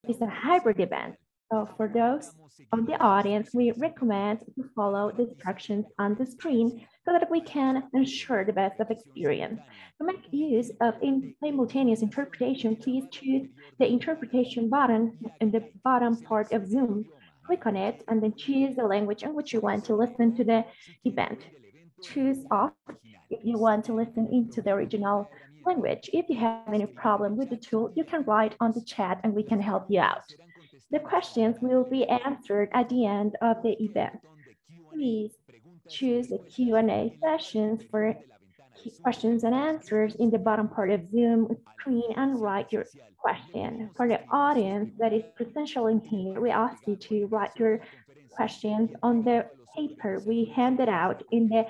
is a hybrid event. So for those on the audience, we recommend to follow the instructions on the screen so that we can ensure the best of experience. To make use of simultaneous interpretation, please choose the interpretation button in the bottom part of Zoom. Click on it and then choose the language in which you want to listen to the event. Choose off if you want to listen into the original language. If you have any problem with the tool, you can write on the chat and we can help you out. The questions will be answered at the end of the event. Please choose the Q&A sessions for questions and answers in the bottom part of Zoom screen and write your question. For the audience that is presential in here, we ask you to write your questions on the paper we handed out in the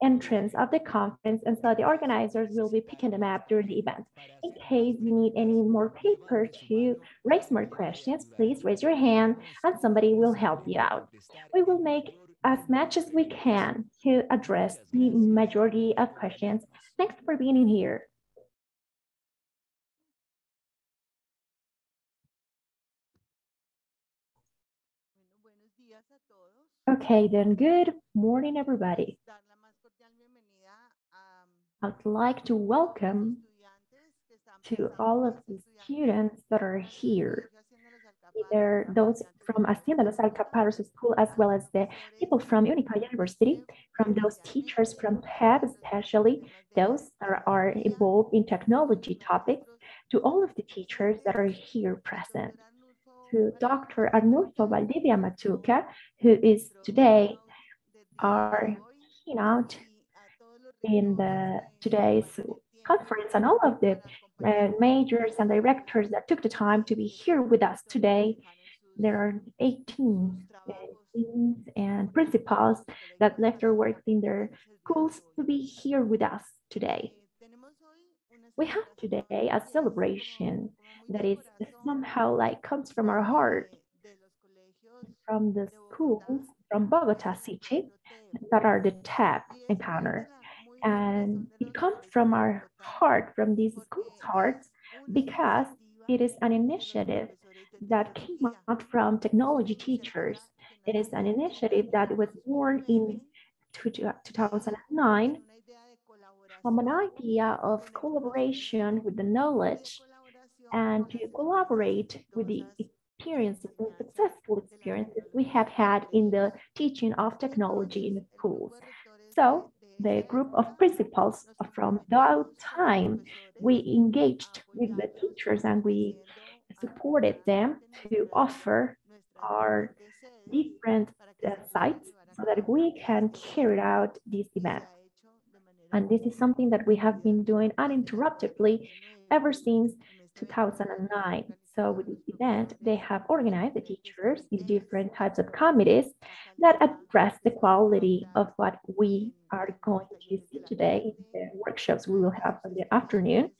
entrance of the conference, and so the organizers will be picking them up during the event. In case you need any more paper to raise more questions, please raise your hand and somebody will help you out. We will make as much as we can to address the majority of questions. Thanks for being in here. Okay, then good morning, everybody. I'd like to welcome to all of the students that are here, either those from Hacienda Los Alcaparros School, as well as the people from Unica University, from those teachers from PEB, especially those that are involved in technology topics, to all of the teachers that are here present, to Dr. Arnulfo Valdivia Machuca, who is today our keynote in today's conference, and all of the majors and directors that took the time to be here with us today. There are 18 deans and principals that left their work in their schools to be here with us today. We have today a celebration that is somehow like comes from our heart, from the schools from Bogotá city that are the TAP encounter. And it comes from our heart, from these schools' hearts, because it is an initiative that came out from technology teachers. It is an initiative that was born in 2009 from an idea of collaboration with the knowledge and to collaborate with the experiences and successful experiences we have had in the teaching of technology in the schools. So the group of principals from that time, we engaged with the teachers and we supported them to offer our different sites so that we can carry out this event. And this is something that we have been doing uninterruptedly ever since 2009. So with this event, they have organized the teachers in different types of committees that address the quality of what we are going to see today in the workshops we will have in the afternoon,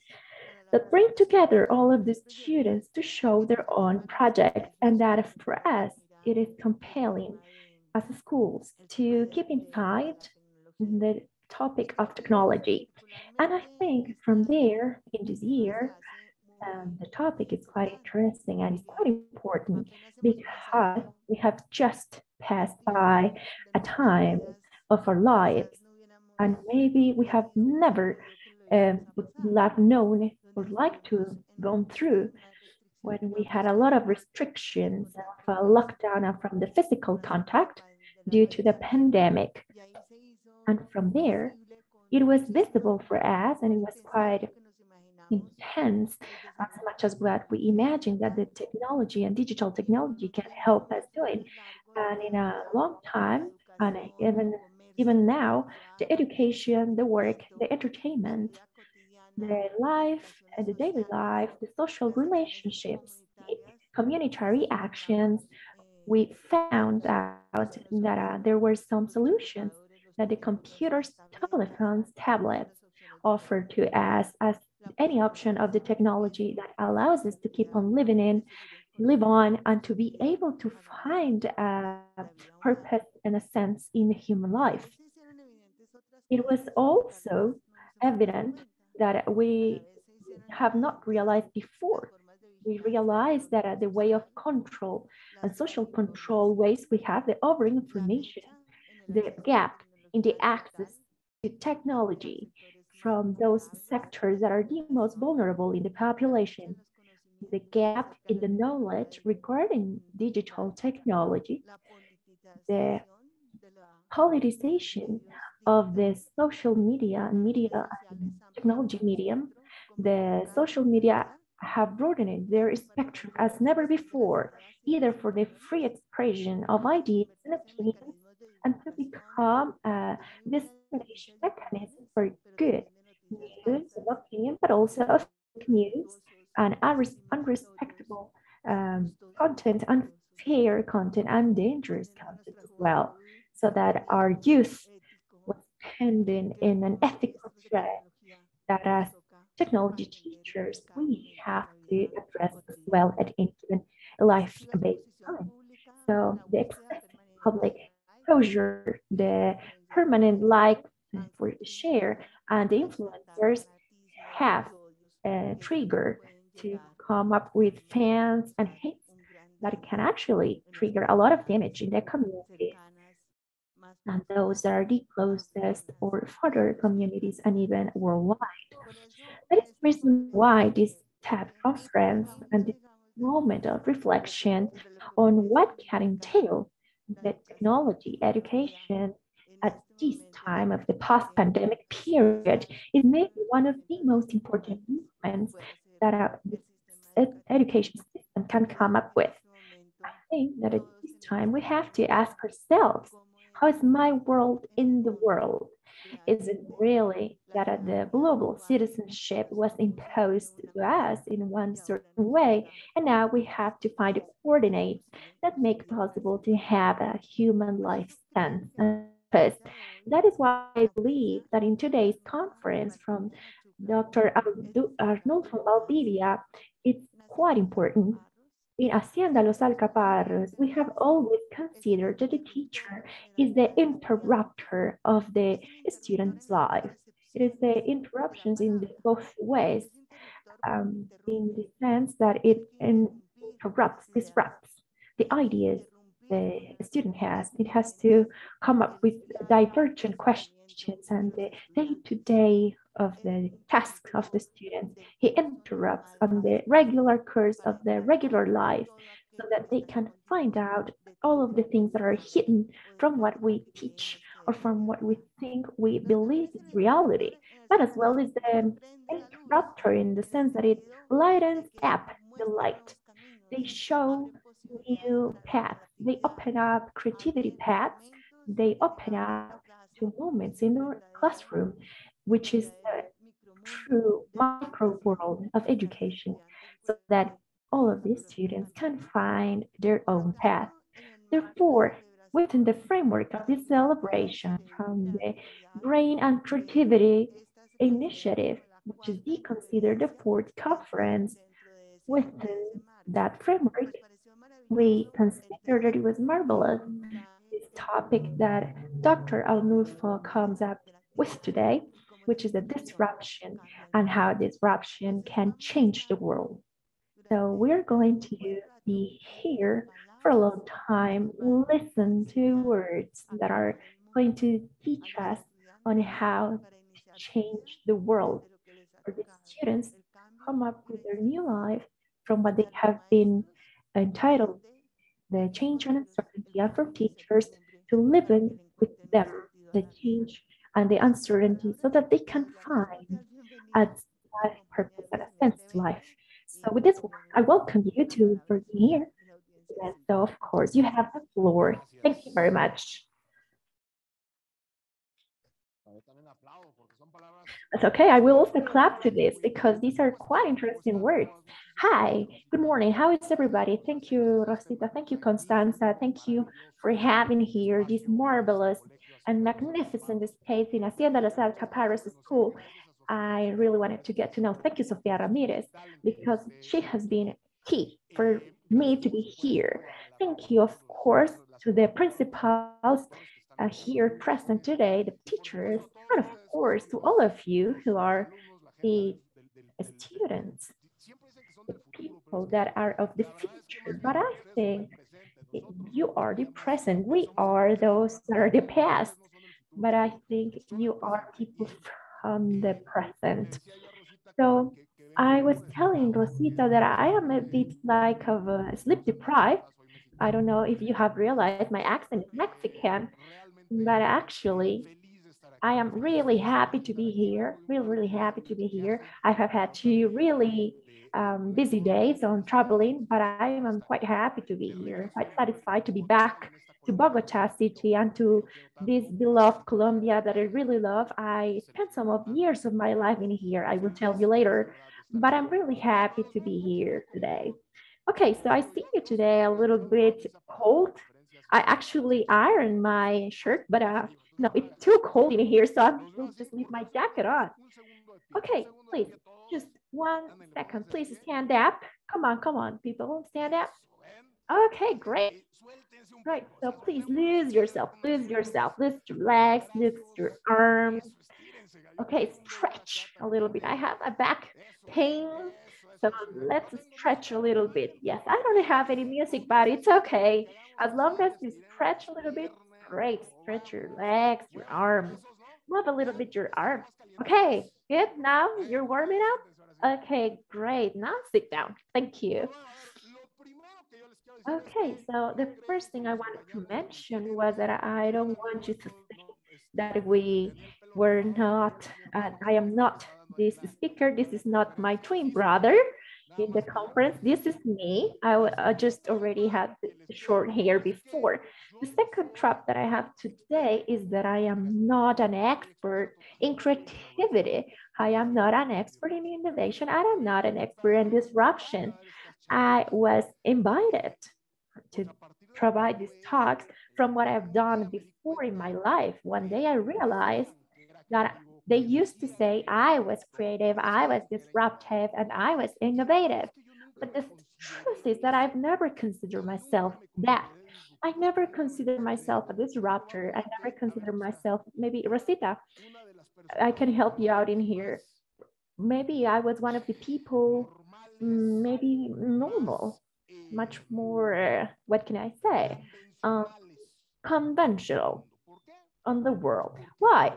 that bring together all of the students to show their own projects, and that for us, it is compelling as schools to keep inside the topic of technology. And I think from there, in this year, the topic is quite interesting and it's quite important because we have just passed by a time of our lives, and maybe we have never known or like to gone through when we had a lot of restrictions of a lockdown from the physical contact due to the pandemic. And from there, it was visible for us, and it was quite intense, as much as what we imagined that the technology and digital technology can help us doing. And in a long time, and even now, the education, the work, the entertainment, the life and the daily life, the social relationships, the communitary actions, we found out that there were some solutions that the computers, telephones, tablets offer to us as any option of the technology that allows us to keep on live on, and to be able to find a purpose and a sense in human life. It was also evident that we have not realized before we realize that the way of control and social control ways we have the over information, the gap in the access to technology from those sectors that are the most vulnerable in the population, the gap in the knowledge regarding digital technology, the politicization of the social media and technology medium, the social media have broadened their spectrum as never before, either for the free expression of ideas and opinions and to become a dissemination mechanism for good news of opinion, but also of fake news and unrespectable content, unfair content, and dangerous content as well, so that our youth was pending in an ethical threat that as technology teachers, we have to address as well at any given life-based time. So the excessive public exposure, the permanent like for the share, and the influencers have a trigger to come up with fans and hits that can actually trigger a lot of damage in the community. And those are the closest or further communities and even worldwide. That is the reason why this TED conference and this moment of reflection on what can entail the technology education at this time of the post-pandemic period is maybe one of the most important movements that our education system can come up with. I think that at this time we have to ask ourselves, how is my world in the world? Is it really that the global citizenship was imposed to us in one certain way, and now we have to find the coordinates that make possible to have a human life sense and purpose? That is why I believe that in today's conference from Dr. Arnulfo Valdivia, it's quite important. In Hacienda Los Alcaparros, we have always considered that the teacher is the interrupter of the student's life. It is the interruptions in both ways, in the sense that it disrupts the ideas the student has. It has to come up with divergent questions and the day-to-day of the tasks of the student. He interrupts on the regular course of their regular life so that they can find out all of the things that are hidden from what we teach or from what we think we believe is reality, but as well as the interrupter in the sense that it lightens up the light. They show new paths. They open up creativity paths. They open up to moments in the classroom, which is the true micro world of education, so that all of these students can find their own path. Therefore, within the framework of this celebration from the Brain and Creativity Initiative, which is considered the fourth conference, within that framework, we considered that it was marvelous, this topic that Dr. Arnulfo comes up with today, which is a disruption and how disruption can change the world. So we're going to be here for a long time, listen to words that are going to teach us on how to change the world for the students come up with their new life from what they have been entitled the change and uncertainty and for teachers to live in with them the change and the uncertainty so that they can find a life purpose and a sense to life. So with this, I welcome you to for being here. And so of course you have the floor. Thank you very much. That's okay. I will also clap to this because these are quite interesting words. Hi, good morning. How is everybody? Thank you, Rosita. Thank you, Constanza. Thank you for having here this marvelous and magnificent space in Hacienda Los Alcaparros School. I really wanted to get to know. Thank you, Sofia Ramirez, because she has been key for me to be here. Thank you, of course, to the principals here present today, the teachers, and of course to all of you who are the students. the people that are of the future, but I think you are the present. We are those that are the past, but I think you are people from the present. So I was telling Rosita that I am a bit like of a sleep deprived. I don't know if you have realized my accent is Mexican, but actually I am really happy to be here, really happy to be here. I have had 2 really busy days on traveling, but I am quite happy to be here, quite satisfied to be back to Bogota city and to this beloved Colombia that I really love. I spent some of years of my life in here, I will tell you later, but I'm really happy to be here today. Okay, so I see you today a little bit cold. I actually ironed my shirt, but no, it's too cold in here, so I will just leave my jacket on. Okay, please, just 1 second. Please stand up. Come on, people, stand up. Okay, great. Right, so please lose yourself, lose your legs, lose your arms. Okay, stretch a little bit. I have a back pain, so let's stretch a little bit. Yes, I don't have any music, but it's okay. As long as you stretch a little bit, great. Stretch your legs, your arms. Move a little bit your arms. Okay, good. Now you're warming up. Okay, great. Now sit down. Thank you. Okay, so the first thing I wanted to mention was that I don't want you to think that we were not, I am not this speaker. This is not my twin brother in the conference. This is me. I just already had the short hair before. The second trap that I have today is that I am not an expert in creativity. I am not an expert in innovation. I am not an expert in disruption. I was invited to provide these talks from what I've done before in my life. One day I realized that they used to say I was creative, I was disruptive, and I was innovative. But the truth is that I've never considered myself that. I never consider myself a disruptor. I never consider myself, maybe Rosita, I can help you out in here. Maybe I was one of the people, maybe normal, much more, what can I say, uh, conventional on the world. Why?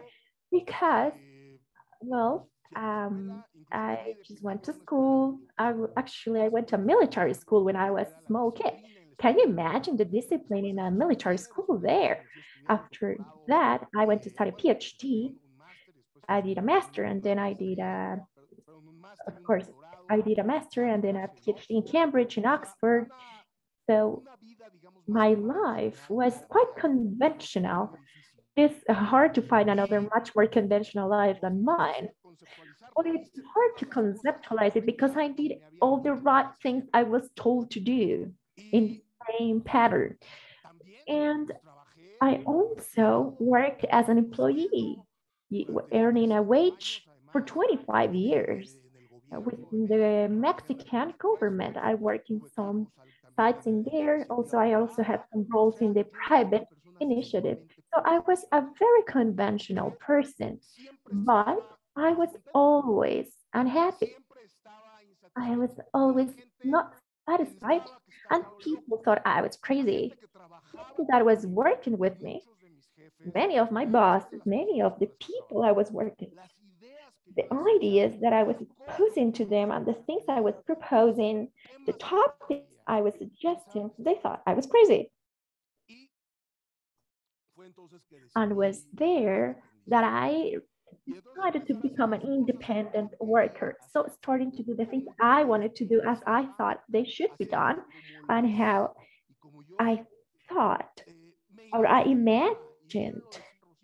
Because, well, I just went to school. Actually, I went to military school when I was a small kid. Can you imagine the discipline in a military school there? After that, I went to study PhD. I did a master and then I did a, of course, I did a master and then a PhD in Cambridge and Oxford. So my life was quite conventional. It's hard to find another much more conventional life than mine. But it's hard to conceptualize it because I did all the right things I was told to do in the same pattern. And I also worked as an employee, earning a wage for 25 years with the Mexican government. I work in some sites in there. Also, I also had some roles in the private initiative. So I was a very conventional person, but I was always unhappy. I was always not satisfied, and people thought I was crazy. People that was working with me, many of my bosses, many of the people I was working, the ideas that I was proposing to them and the things I was proposing, the topics I was suggesting, they thought I was crazy. And was there that I decided to become an independent worker. So starting to do the things I wanted to do as I thought they should be done and how I thought or I imagined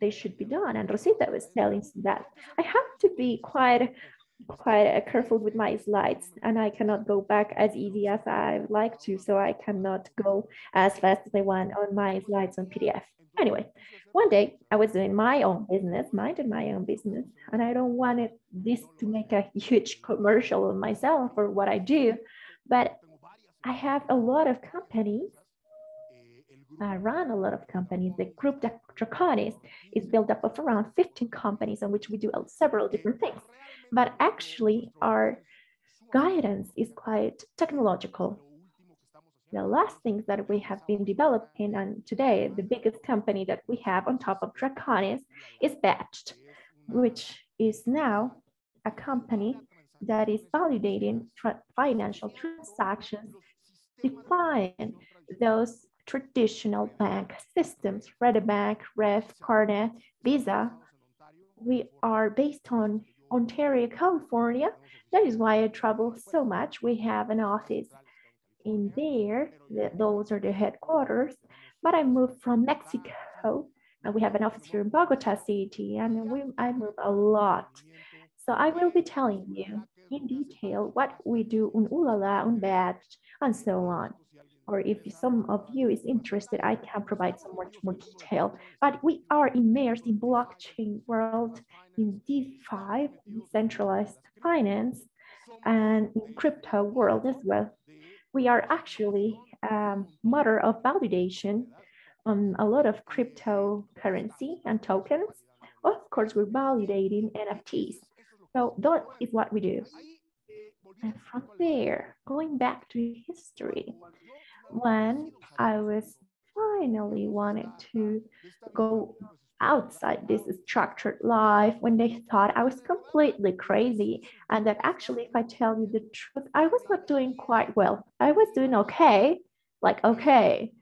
they should be done. And Rosita was telling that I have to be quite careful with my slides and I cannot go back as easy as I like to. So I cannot go as fast as I want on my slides on PDF. Anyway, one day I was doing my own business, minding my own business, and I don't want this to make a huge commercial on myself or what I do, but I have a lot of companies. I run a lot of companies. The group Draconis is built up of around 15 companies on which we do several different things. But actually, our guidance is quite technological. The last things that we have been developing, and today the biggest company that we have on top of Draconis is Batched, which is now a company that is validating financial transactions, define those traditional bank systems, Bank, Ref, Carnet, Visa. We are based on Ontario, California. That is why I travel so much. We have an office in there. Those are the headquarters. But I moved from Mexico, and we have an office here in Bogotá City, and I move a lot. So I will be telling you in detail what we do on Uulala-Batched, and so on. Or if some of you is interested, I can provide some much more detail. But we are immersed in blockchain world, in DeFi, decentralized finance, and in crypto world as well. We are actually mother of validation on a lot of cryptocurrency and tokens. Of course, we're validating NFTs. So that is what we do. And from there, going back to history, when I was finally wanted to go outside this structured life, when they thought I was completely crazy, and that actually, if I tell you the truth, I was not doing quite well. I was doing okay, like okay,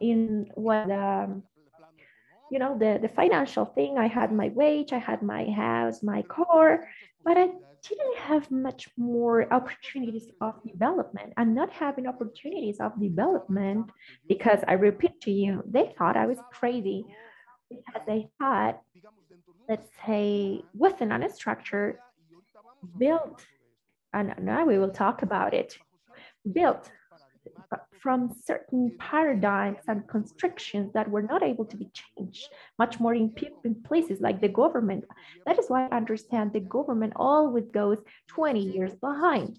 in what you know, the financial thing. I had my wage, I had my house, my car, but I didn't have much more opportunities of development. And not having opportunities of development, because I repeat to you, they thought I was crazy, because they thought, let's say, within a structure built, and now we will talk about it, built from certain paradigms and constrictions that were not able to be changed, much more in places like the government. That is why I understand the government always goes 20 years behind.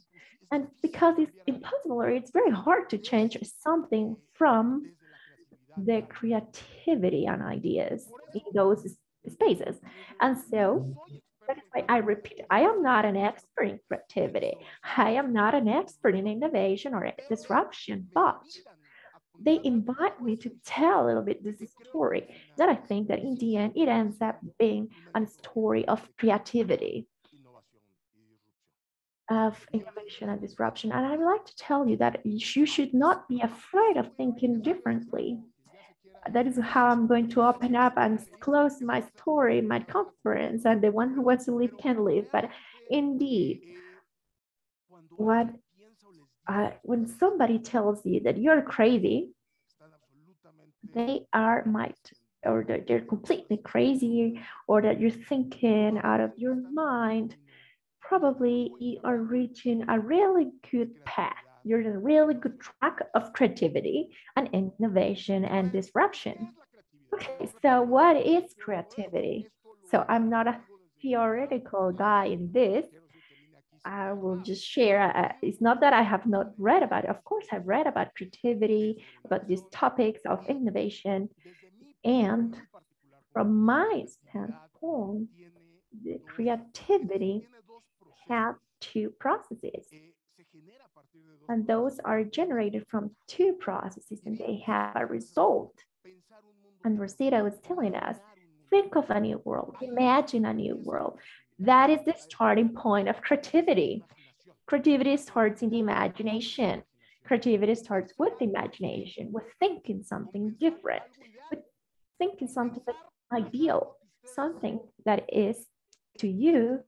And because it's impossible, or it's very hard to change something from the creativity and ideas in those spaces. And so that is why I repeat, I am not an expert in creativity. I am not an expert in innovation or disruption, but they invite me to tell a little bit this story that I think that in the end, it ends up being a story of creativity, of innovation and disruption. And I'd like to tell you that you should not be afraid of thinking differently. That is how I'm going to open up and close my story, my conference, and the one who wants to leave can leave. But indeed, when somebody tells you that you're crazy, they are or that they're completely crazy, or that you're thinking out of your mind, probably you are reaching a really good path. You're in a really good track of creativity and innovation and disruption. Okay, so what is creativity? So I'm not a theoretical guy in this. I will just share. It's not that I have not read about it. Of course, I've read about creativity, about these topics of innovation. And from my standpoint, the creativity have two processes. And those are generated from two processes, and they have a result. And Rosita was telling us, think of a new world, imagine a new world. That is the starting point of creativity. Creativity starts in the imagination. Creativity starts with imagination, with thinking something different, with thinking something that's ideal, something that is to you,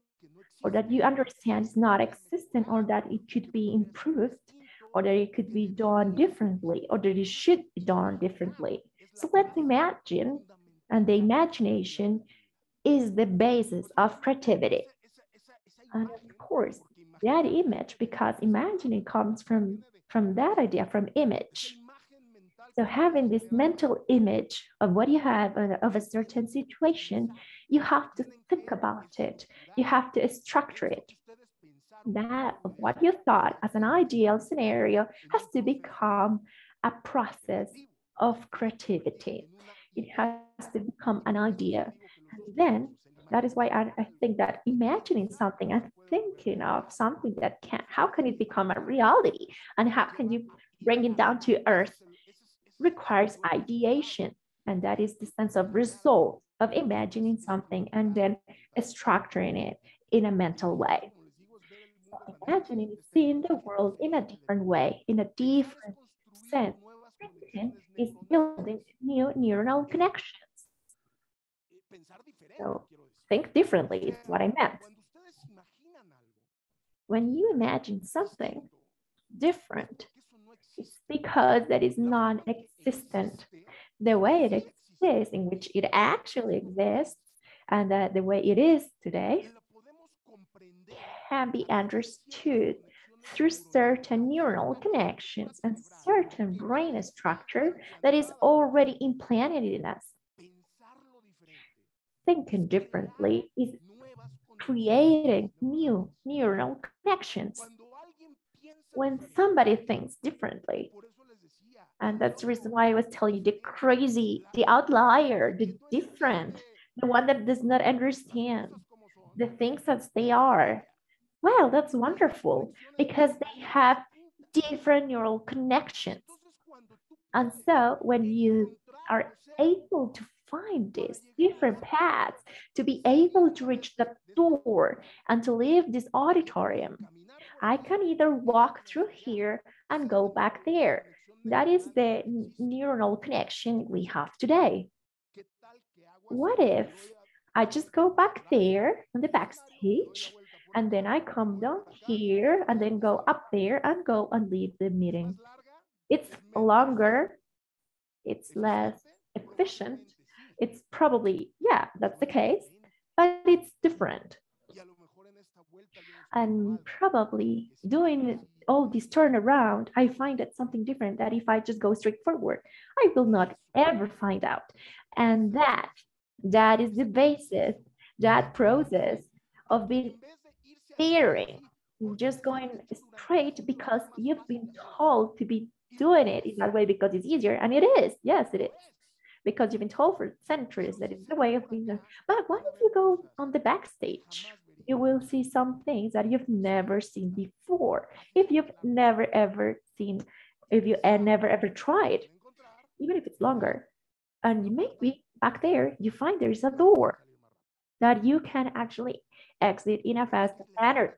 or that you understand is not existent, or that it could be improved, or that it could be done differently, or that it should be done differently. So let's imagine, and the imagination is the basis of creativity. And of course, that image, because imagining comes from that idea, from image. So having this mental image of what you have of a certain situation, you have to think about it. You have to structure it. That of what you thought as an ideal scenario has to become a process of creativity. It has to become an idea. And then That is why I think that imagining something and thinking of something that how can it become a reality and how can you bring it down to earth requires ideation. And that is the sense of result of imagining something and then structuring it in a mental way. So imagining is seeing the world in a different way, in a different sense. Thinking is building new neural connections. So think differently is what I meant. When you imagine something different, it's because that is non-existent. The way it exists, in which it actually exists, and that the way it is today can be understood through certain neural connections and certain brain structure that is already implanted in us. Thinking differently is creating new neural connections. When somebody thinks differently, and that's the reason why I was telling you the crazy, the outlier, the different, the one that does not understand the things as they are. Well, that's wonderful because they have different neural connections. And so when you are able to find these different paths to be able to reach the door and to leave this auditorium, I can either walk through here and go back there. That is the neural connection we have today. What if I just go back there on the backstage and then I come down here and then go up there and go and leave the meeting? It's longer, it's less efficient. It's probably, yeah, that's the case, but it's different. And probably doing all this turnaround, I find it something different that if I just go straight forward, I will not ever find out. And that is the basis, that process of being steering, just going straight because you've been told to be doing it in that way because it's easier. And it is, yes, it is. Because you've been told for centuries that it's the way of being done. But what if you go on the backstage? You will see some things that you've never seen before. If you've never ever seen, if you never ever tried, even if it's longer, and maybe back there you find there's a door that you can actually exit in a fast manner.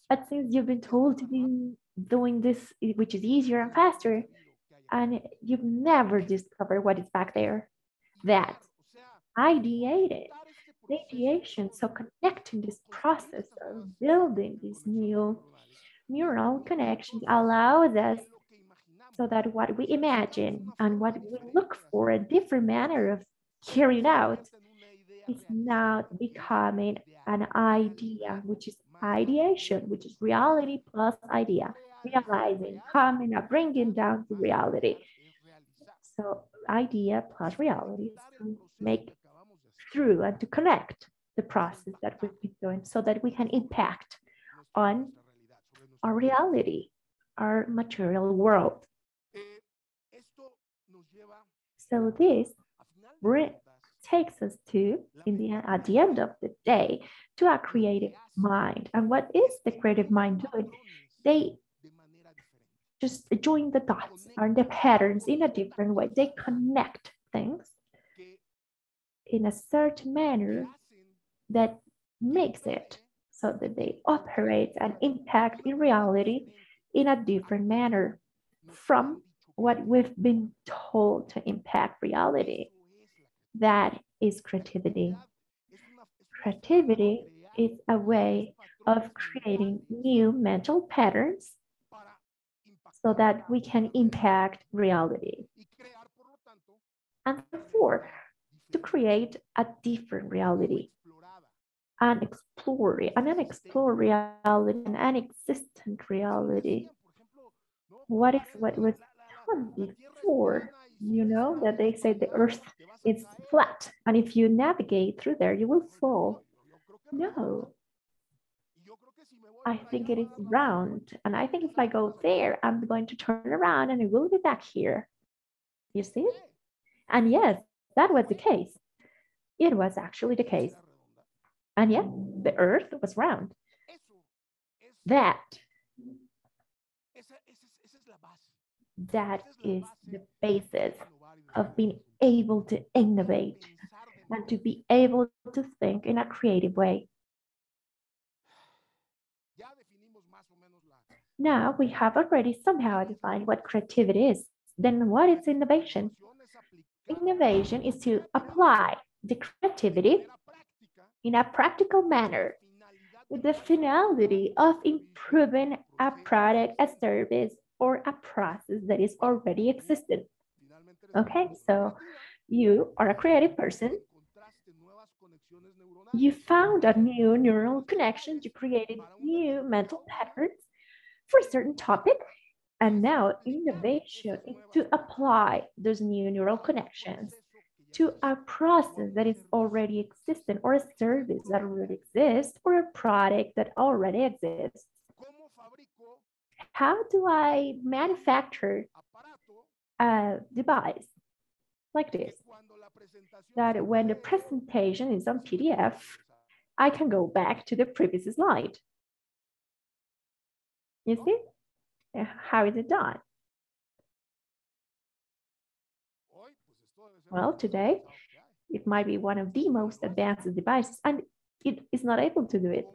But since you've been told to be doing this, which is easier and faster, and you've never discovered what is back there, that ideated, the ideation, so connecting this process of building these new neural connections allows us so that what we imagine and what we look for a different manner of carrying out is now becoming an idea, which is ideation, which is reality plus idea, realizing, coming up, bringing down to reality. So idea plus reality to make through and to connect the process that we've been doing so that we can impact on our reality, our material world. So this takes us to, at the end of the day, to a creative mind. And what is the creative mind doing? They just join the dots or the patterns in a different way. They connect things in a certain manner that makes it so that they operate and impact in reality in a different manner from what we've been told to impact reality. That is creativity. Creativity is a way of creating new mental patterns so that we can impact reality. And therefore, to create a different reality, an unexplored reality, an unexistent reality. What was done before? You know, that they say the earth is flat, and if you navigate through there, you will fall. No, I think it is round, and I think if I go there, I'm going to turn around and I will be back here. You see? And yes, that was the case. It was actually the case. And yeah, the earth was round. That is the basis of being able to innovate and to be able to think in a creative way. Now we have already somehow defined what creativity is. Then what is innovation? Innovation is to apply the creativity in a practical manner with the finality of improving a product, a service, or a process that is already existent. Okay, so you are a creative person. You found a new neural connection, you created new mental patterns for a certain topic, and now innovation is to apply those new neural connections to a process that is already existent, or a service that already exists, or a product that already exists. How do I manufacture a device like this? That when the presentation is on PDF, I can go back to the previous slide. You see? How is it done? Well, today, it might be one of the most advanced devices, and it is not able to do it.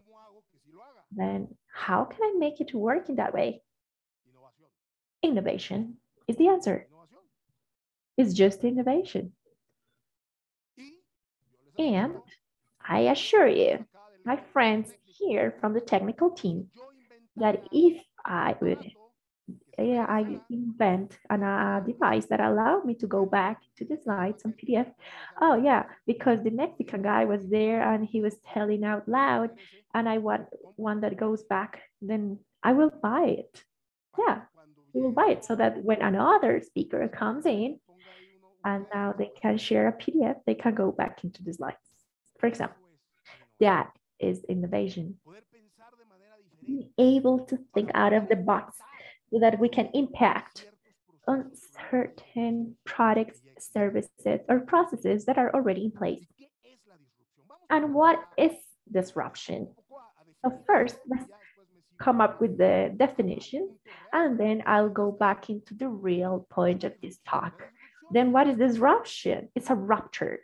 Then how can I make it work in that way? Innovation is the answer. It's just innovation. And I assure you, my friends here from the technical team, that if I would invent a device that allowed me to go back to the slides on PDF. Oh yeah, because the Mexican guy was there and he was telling out loud, and I want one that goes back, then I will buy it. Yeah, we will buy it so that when another speaker comes in and now they can share a PDF, they can go back into the slides. For example, that is innovation. Being able to think out of the box so that we can impact on certain products, services, or processes that are already in place. And what is disruption? So first, let's come up with the definition, and then I'll go back into the real point of this talk. Then what is disruption? It's a rupture.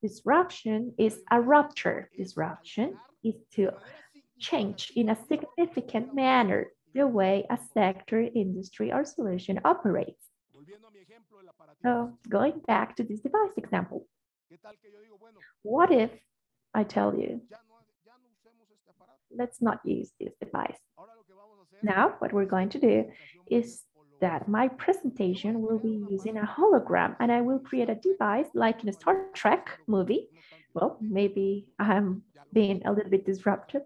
Disruption is a rupture. Disruption is to change in a significant manner the way a sector, industry, or solution operates. So going back to this device example, what if I tell you, let's not use this device? Now, what we're going to do is that my presentation will be using a hologram, and I will create a device like in a Star Trek movie. Well, maybe I'm being a little bit disruptive,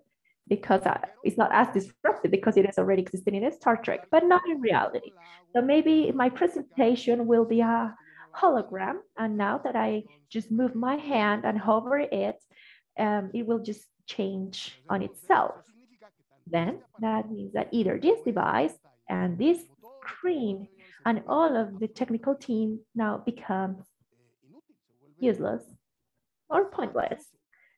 because it's not as disruptive because it is already existing in a Star Trek, but not in reality. So maybe my presentation will be a hologram, and now that I just move my hand and hover it, it will just change on itself. Then that means that either this device and this screen and all of the technical team now becomes useless or pointless.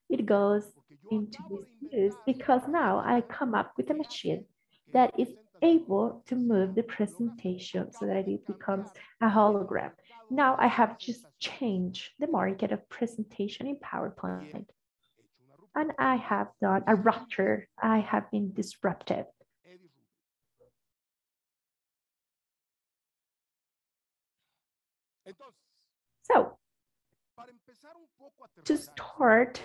It goes into disuse because now I come up with a machine that is able to move the presentation so that it becomes a hologram. Now I have just changed the market of presentation in PowerPoint. And I have done a rupture. I have been disruptive. So, to start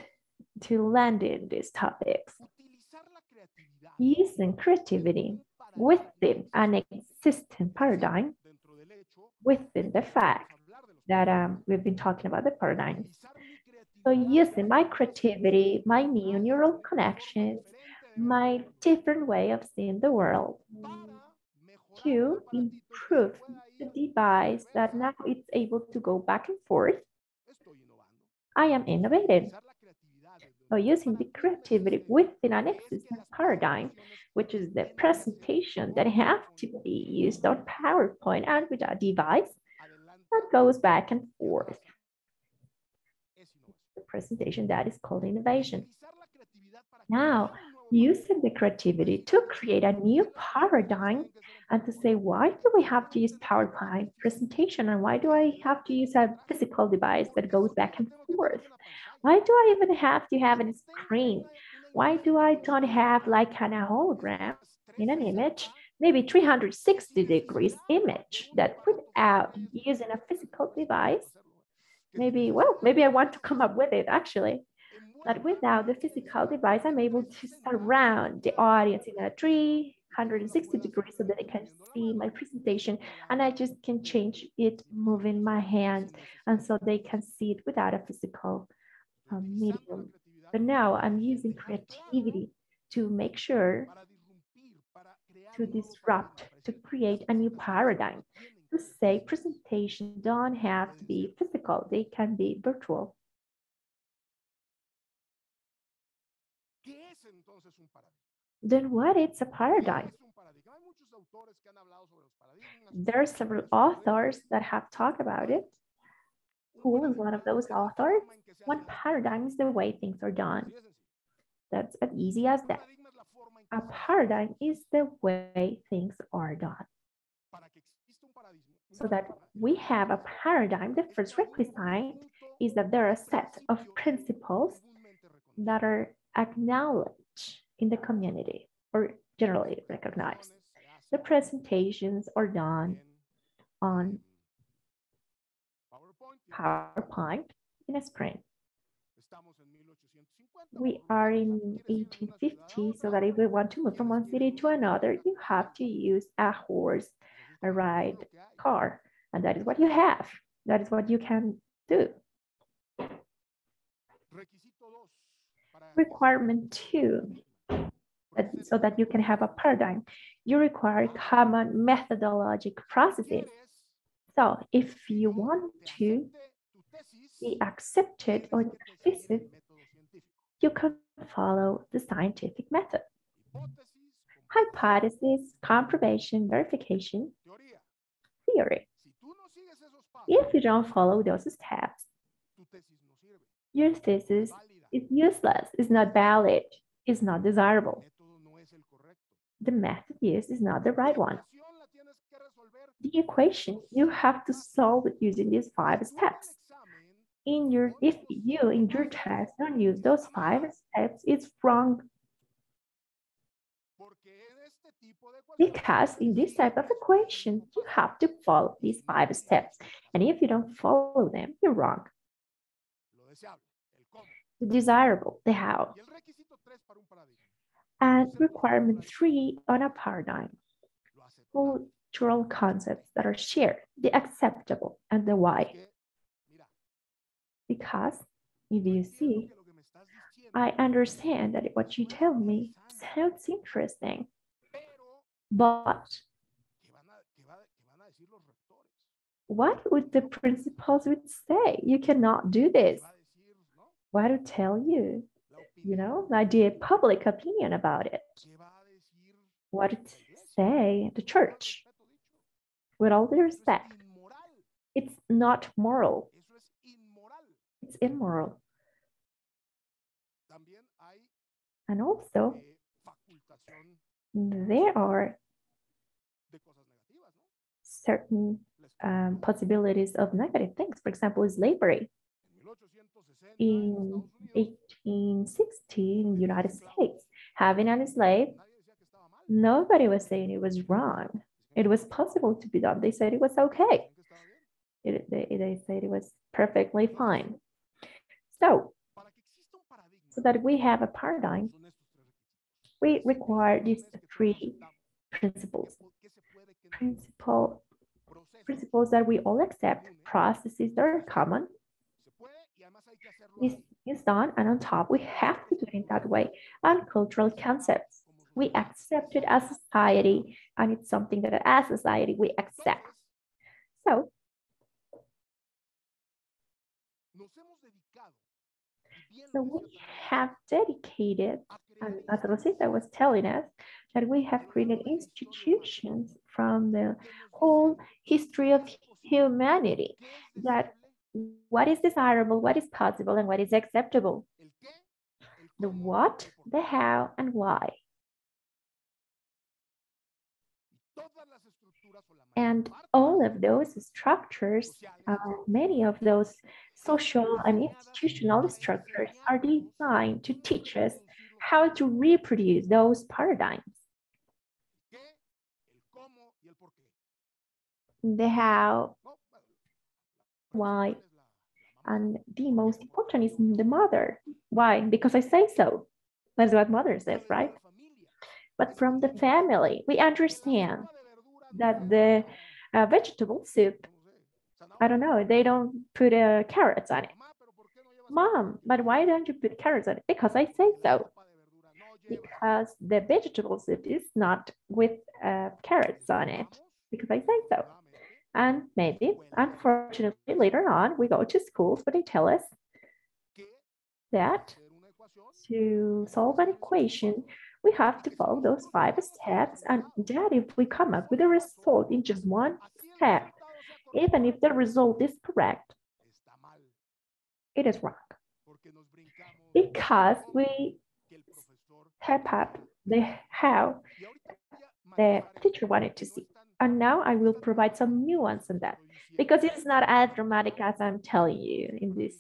to land in these topics, using creativity within an existing paradigm, within the fact that we've been talking about the paradigms. So using my creativity, my new neural connections, my different way of seeing the world to improve the device that now it's able to go back and forth, I am innovating. So using the creativity within an existing paradigm, which is the presentation that have to be used on PowerPoint and with a device that goes back and forth. The presentation that is called innovation. Now, using the creativity to create a new paradigm and to say, why do we have to use PowerPoint presentation? And why do I have to use a physical device that goes back and forth? Why do I even have to have a screen? Why do I don't have like an hologram in an image, maybe 360 degrees image that without using a physical device, maybe I want to come up with it actually. But without the physical device, I'm able to surround the audience in a 360 degrees so that they can see my presentation, and I just can change it moving my hand, and so they can see it without a physical medium. But now I'm using creativity to make sure to disrupt, to create a new paradigm, to say presentations don't have to be physical, they can be virtual. Then what is a paradigm? There are several authors that have talked about it. Who is one of those authors? One paradigm is the way things are done. That's as easy as that. A paradigm is the way things are done. So that we have a paradigm, the first requisite is that there are a set of principles that are acknowledged in the community or generally recognized. The presentations are done on PowerPoint in a screen. We are in 1850, so that if we want to move from one city to another, you have to use a horse, a ride car, and that is what you have. That is what you can do. Requirement 2, so that you can have a paradigm, you require common methodological processes. So if you want to be accepted on your thesis, you can follow the scientific method. Hypothesis, comproval, verification, theory. If you don't follow those steps, your thesis is useless, is not valid, is not desirable. The method used is not the right one. The equation, you have to solve it using these 5 steps. If you in your test don't use those 5 steps, it's wrong. Because in this type of equation, you have to follow these 5 steps. And if you don't follow them, you're wrong. The desirable, the how. And requirement 3 on a paradigm. Cultural concepts that are shared, the acceptable, and the why. Because if you see, I understand that what you tell me sounds interesting, but what would the principals would say? You cannot do this. What to tell you? You know, the public opinion about it. What to say the church? With all due respect, it's not moral. It's immoral. And also, there are certain possibilities of negative things. For example, slavery. In 1860 in the United States, having a slave, nobody was saying it was wrong. It was possible to be done. They said it was okay. They said it was perfectly fine. So that we have a paradigm, we require these 3 principles. Principles that we all accept, processes that are common. This is done, and on top, we have to do it in that way. And cultural concepts. We accept it as society, and it's something that as society we accept. So we have dedicated, and as Rosita was telling us, that we have created institutions from the whole history of humanity that what is desirable, what is possible, and what is acceptable. The what, the how, and why. And all of those structures, many of those social and institutional structures are designed to teach us how to reproduce those paradigms. The how, why, and the most important is the mother. Why? Because I say so. That's what mother says, right? But from the family, we understand that the vegetable soup, I don't know, they don't put carrots on it. Mom, but why don't you put carrots on it? Because I say so. Because the vegetable soup is not with carrots on it, because I say so. And maybe, unfortunately, later on, we go to schools, but they tell us that to solve an equation, we have to follow those 5 steps, and that if we come up with a result in just one step, even if the result is correct, it is wrong. Because we step up the how the teacher wanted to see. And now I will provide some nuance on that, because it's not as dramatic as I'm telling you in this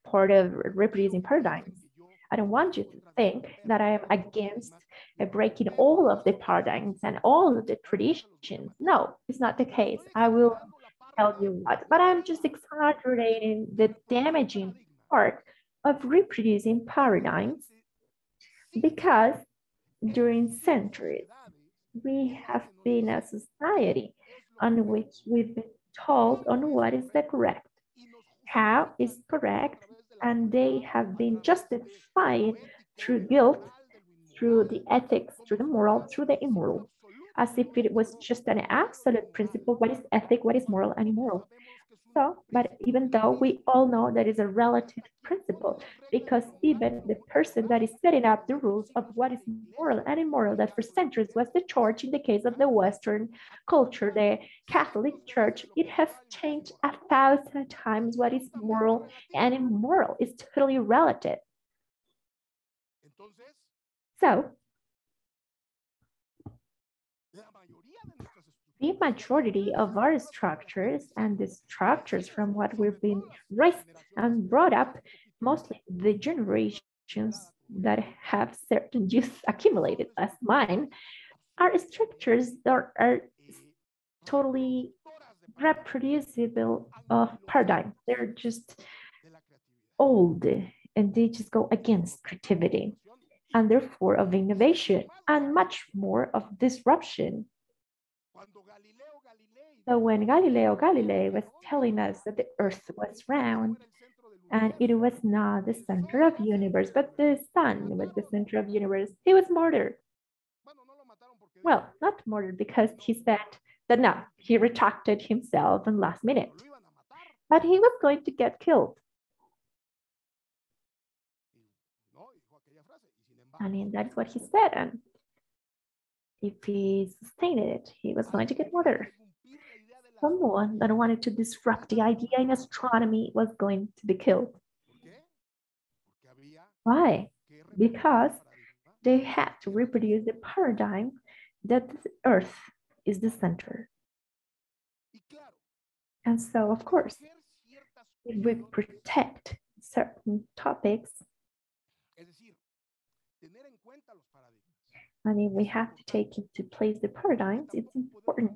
part of reproducing paradigms. I don't want you to think that I am against breaking all of the paradigms and all of the traditions. No, it's not the case. I will tell you what, but I'm just exaggerating the damaging part of reproducing paradigms, because during centuries, we have been a society on which we've been told on what is the correct, how is correct, and they have been justified through guilt, through the ethics, through the moral, through the immoral, as if it was just an absolute principle, what is ethic, what is moral and immoral. So, but even though we all know that is a relative principle, because even the person that is setting up the rules of what is moral and immoral, that for centuries was the church, in the case of the Western culture, the Catholic Church, it has changed 1,000 times what is moral and immoral. It's totally relative. So, the majority of our structures and the structures from what we've been raised and brought up, mostly the generations that have certain youth accumulated as mine, are structures that are totally reproducible of paradigm. They're just old and they just go against creativity and therefore of innovation and much more of disruption. So when Galileo Galilei was telling us that the earth was round and it was not the center of the universe, but the sun was the center of the universe, he was murdered. Well, not murdered because he said that no, he retracted himself in last minute, but he was going to get killed. I mean, that's what he said. And if he sustained it, he was going to get murdered. Someone that wanted to disrupt the idea in astronomy was going to be killed. Why? Because they had to reproduce the paradigm that the Earth is the center. And so, of course, if we protect certain topics, and if we have to take into place the paradigms, it's important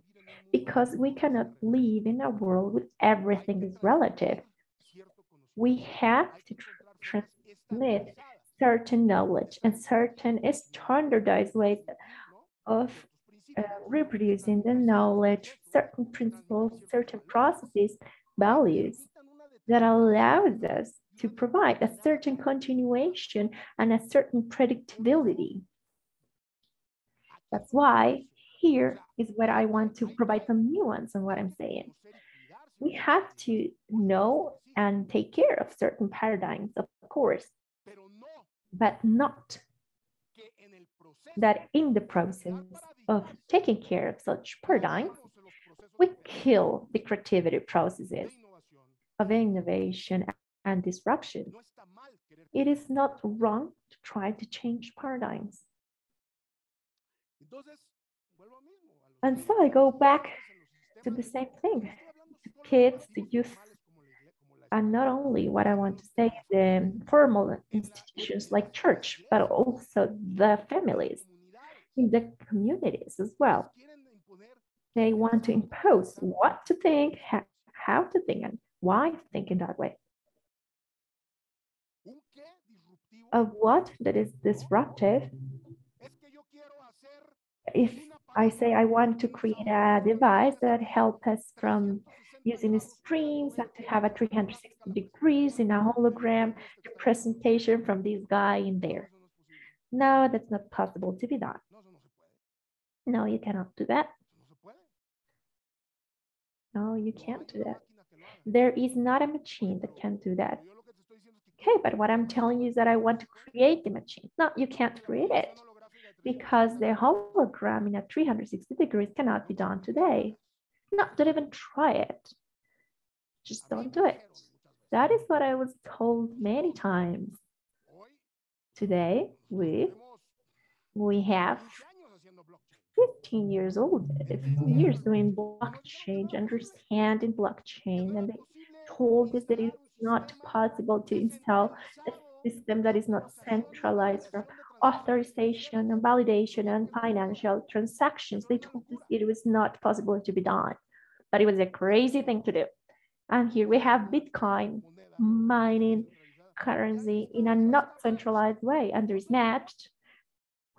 because we cannot live in a world where everything is relative. We have to transmit certain knowledge and certain standardized ways of reproducing the knowledge, certain principles, certain processes, values that allows us to provide a certain continuation and a certain predictability. That's why here is what I want to provide some nuance on what I'm saying. We have to know and take care of certain paradigms, of course, but not that in the process of taking care of such paradigms, we kill the creativity processes of innovation and disruption. It is not wrong to try to change paradigms. And so I go back to the same thing, to kids, to youth, and not only what I want to say, the formal institutions like church, but also the families in the communities as well. They want to impose what to think, how to think, and why think in that way. Of what that is disruptive. If I say I want to create a device that helps us from using screens and to have a 360 degrees in a hologram presentation from this guy in there. No, that's not possible to be done. No, you cannot do that. No, you can't do that. There is not a machine that can do that. Okay, but what I'm telling you is that I want to create the machine. No, you can't create it because the hologram in a 360 degrees cannot be done today. No, don't even try it. Just don't do it. That is what I was told many times. Today, we have 15 years old, 15 years doing blockchain, understanding blockchain, and they told us that it's not possible to install a system that is not centralized from authorization and validation and financial transactions. They told us it was not possible to be done, but it was a crazy thing to do. And here we have Bitcoin mining currency in a not centralized way, and there's matched.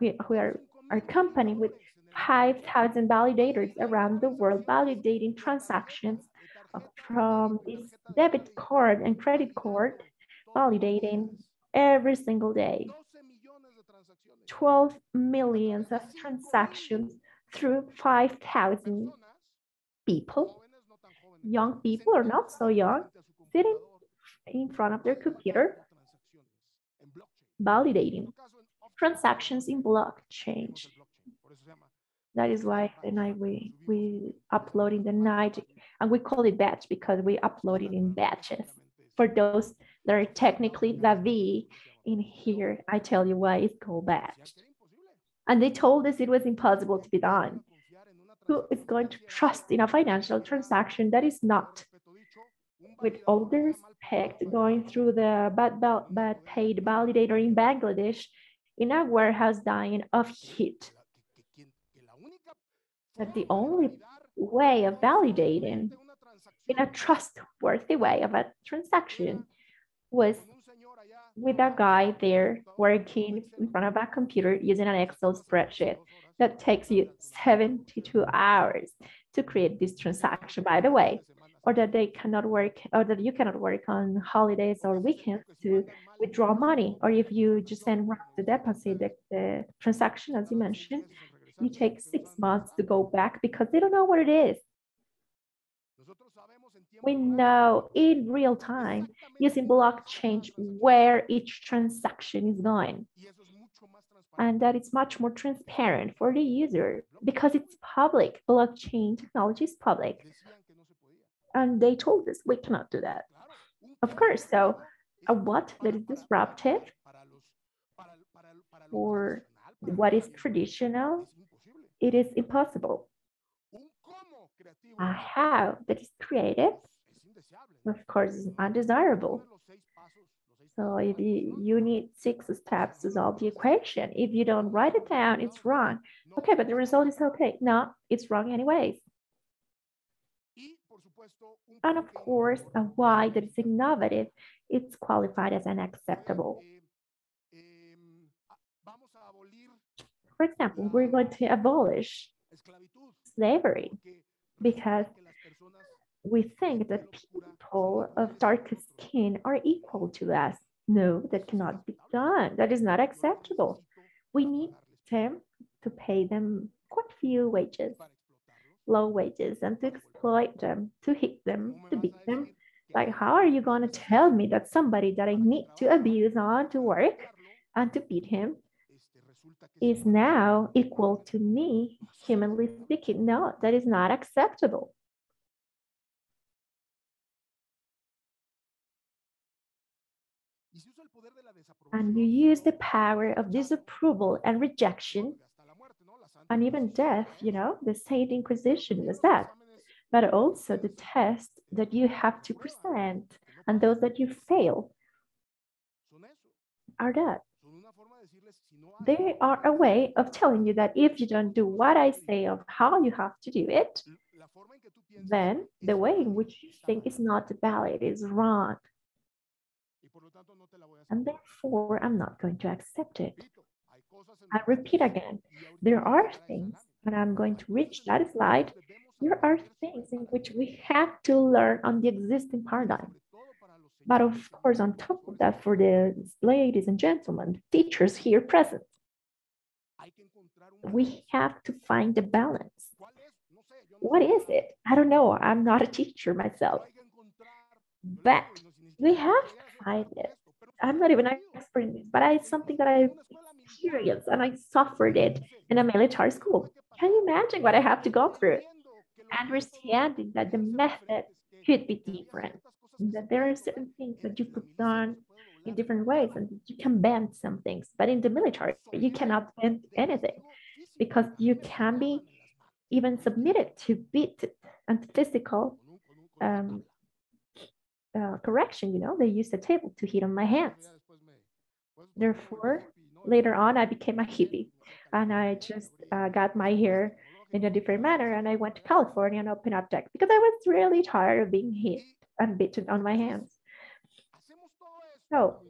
We are a company with 5,000 validators around the world validating transactions from this debit card and credit card, validating every single day. 12 millions of transactions through 5,000 people, young people or not so young, sitting in front of their computer, validating transactions in blockchain. That is why the night we upload in the night, and we call it batch because we upload it in batches. For those that are technically the V in here, I tell you why it's called batch. And they told us it was impossible to be done. Who is going to trust in a financial transaction that is not, with all due respect, going through the bad paid validator in Bangladesh in a warehouse dying of heat? That the only way of validating in a trustworthy way of a transaction was with a guy there working in front of a computer using an Excel spreadsheet that takes you 72 hours to create this transaction, by the way, or that they cannot work, or that you cannot work on holidays or weekends to withdraw money, or if you just send the deposit, the transaction, as you mentioned, you take 6 months to go back because they don't know what it is. We know in real time using blockchain where each transaction is going. And that it's much more transparent for the user because it's public. Blockchain technology is public. And they told us we cannot do that. Of course, so what that is disruptive or what is traditional, it is impossible. A how that is creative, of course, is undesirable. So if you need 6 steps to solve the equation, if you don't write it down, it's wrong. Okay, but the result is okay. No, it's wrong anyways. And of course, a why that is innovative, it's qualified as unacceptable. For example, we're going to abolish slavery because we think that people of darker skin are equal to us. No, that cannot be done. That is not acceptable. We need them to pay them quite few wages, low wages, and to exploit them, to hit them, to beat them. Like, how are you going to tell me that somebody that I need to abuse on to work and to beat him is now equal to me, humanly speaking? No, that is not acceptable. And you use the power of disapproval and rejection, and even death, you know, the Saint Inquisition was that. But also the tests that you have to present and those that you fail are that. They are a way of telling you that if you don't do what I say of how you have to do it, then the way in which you think is not valid, is wrong. And therefore, I'm not going to accept it. I repeat again, there are things, and I'm going to reach that slide, there are things in which we have to learn on the existing paradigm. But of course, on top of that, for the ladies and gentlemen, teachers here present, we have to find a balance. What is it? I don't know. I'm not a teacher myself. But we have to find it. I'm not even an expert in this, but it's something that I experienced and I suffered it in a military school. Can you imagine what I have to go through? Understanding that the method could be different, that there are certain things that you put on in different ways and you can bend some things, but in the military, you cannot bend anything because you can be even submitted to beat and physical correction. You know, they used a table to hit on my hands. Therefore, later on, I became a hippie and I just got my hair in a different manner. And I went to California and opened up tech because I was really tired of being hit and beaten on my hands. So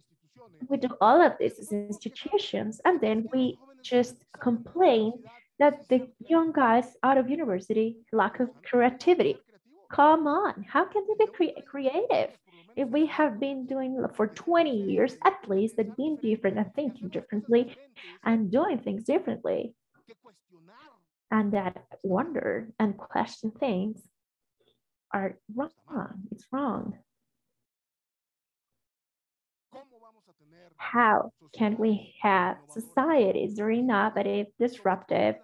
we do all of this as institutions, and then we just complain that the young guys out of university lack of creativity. Come on, how can they be creative? If we have been doing for 20 years at least, that being different and thinking differently and doing things differently, and that wonder and question things are wrong. It's wrong. How can we have societies that are innovative, disruptive,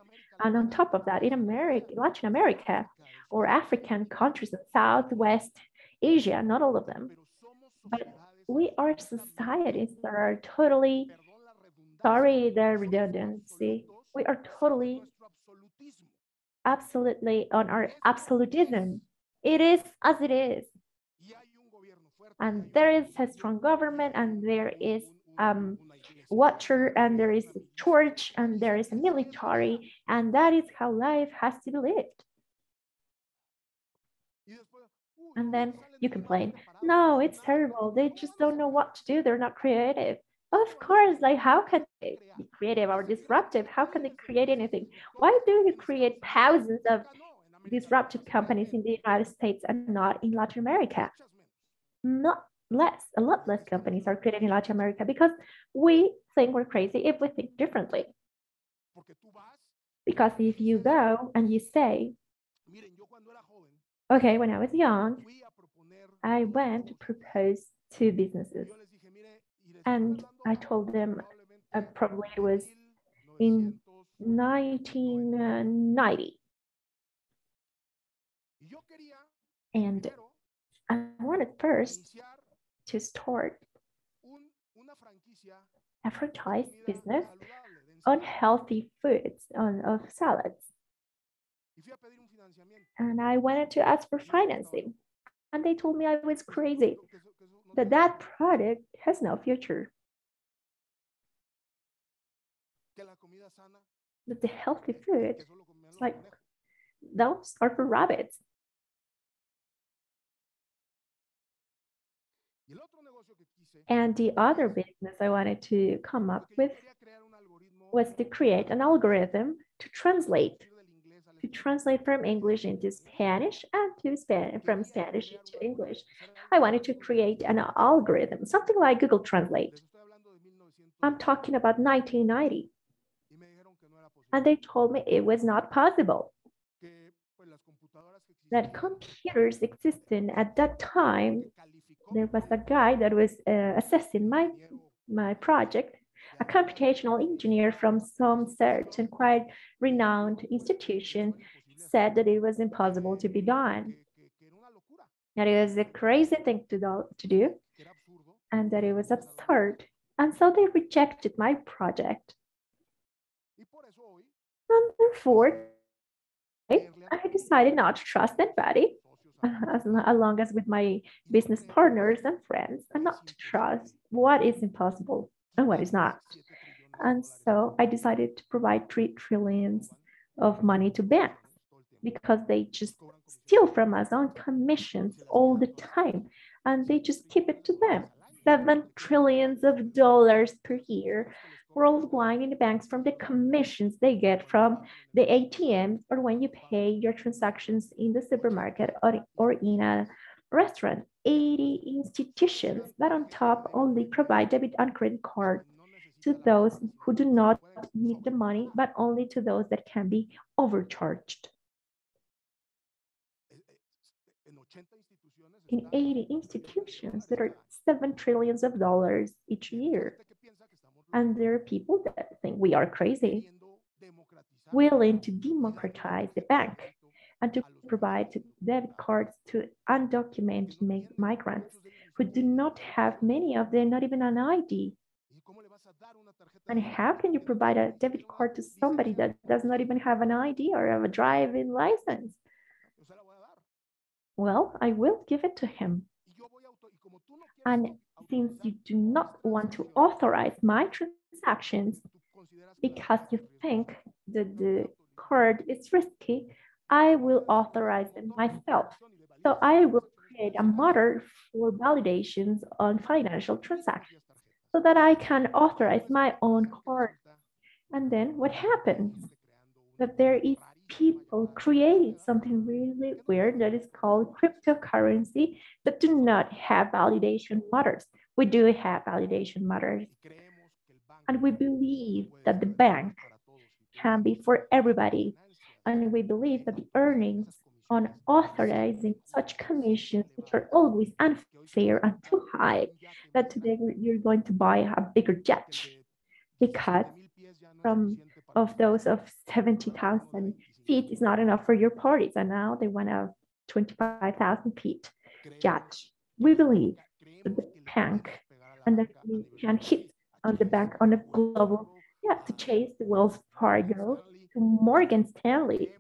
and on top of that, in America, Latin America, or African countries in Southwest Asia, not all of them, but we are societies that are totally, sorry, the redundancy, we are totally, absolutely on our absolutism. It is as it is. And there is a strong government, and there is water, and there is a church, and there is a military, and that is how life has to be lived. And then you complain, no, it's terrible. They just don't know what to do. They're not creative. Of course, like how can they be creative or disruptive? How can they create anything? Why do you create thousands of disruptive companies in the United States and not in Latin America? Not less, a lot less companies are created in Latin America because we think we're crazy if we think differently. Because if you go and you say, okay, when I was young, I went to propose to businesses. And I told them probably it was in 1990. And I wanted first to start a franchise business on healthy foods, of salads. And I wanted to ask for financing. And they told me I was crazy, that that product has no future. That the healthy food, like those are for rabbits. And the other business I wanted to come up with was to create an algorithm to translate from English into Spanish and from Spanish into English. I wanted to create an algorithm, something like Google Translate. I'm talking about 1990. And they told me it was not possible. That computers existed at that time. There was a guy that was assessing my project, a computational engineer from some certain quite renowned institution, said that it was impossible to be done. That it was a crazy thing to do, and that it was absurd. And so they rejected my project. And therefore, I decided not to trust anybody, as long as with my business partners and friends, and not to trust what is impossible and what is not. And so I decided to provide 3 trillions of money to banks because they just steal from us on commissions all the time, and they just keep it to them. $7 trillions per year worldwide in the banks from the commissions they get from the ATMs or when you pay your transactions in the supermarket or in a restaurant. 80 institutions that on top only provide debit and credit card to those who do not need the money, but only to those that can be overcharged. In 80 institutions, there are $7 trillions each year. And there are people that think we are crazy, willing to democratize the bank and to provide debit cards to undocumented migrants who do not have, many of them, not even an ID. And how can you provide a debit card to somebody that does not even have an ID or have a driving license? Well, I will give it to him. And since you do not want to authorize my transactions because you think that the card is risky, I will authorize them myself. So I will create a model for validations on financial transactions so that I can authorize my own card. And then what happens? That there is people creating something really weird that is called cryptocurrency that do not have validation models. We do have validation models. And we believe that the bank can be for everybody. And we believe that the earnings on authorizing such commissions, which are always unfair and too high, that today you're going to buy a bigger jet because of those of 70,000 feet is not enough for your parties. And now they want a 25,000 feet jet. We believe that the bank and that we can hit on the bank on a global, to chase the Wells Fargo, to Morgan Stanley.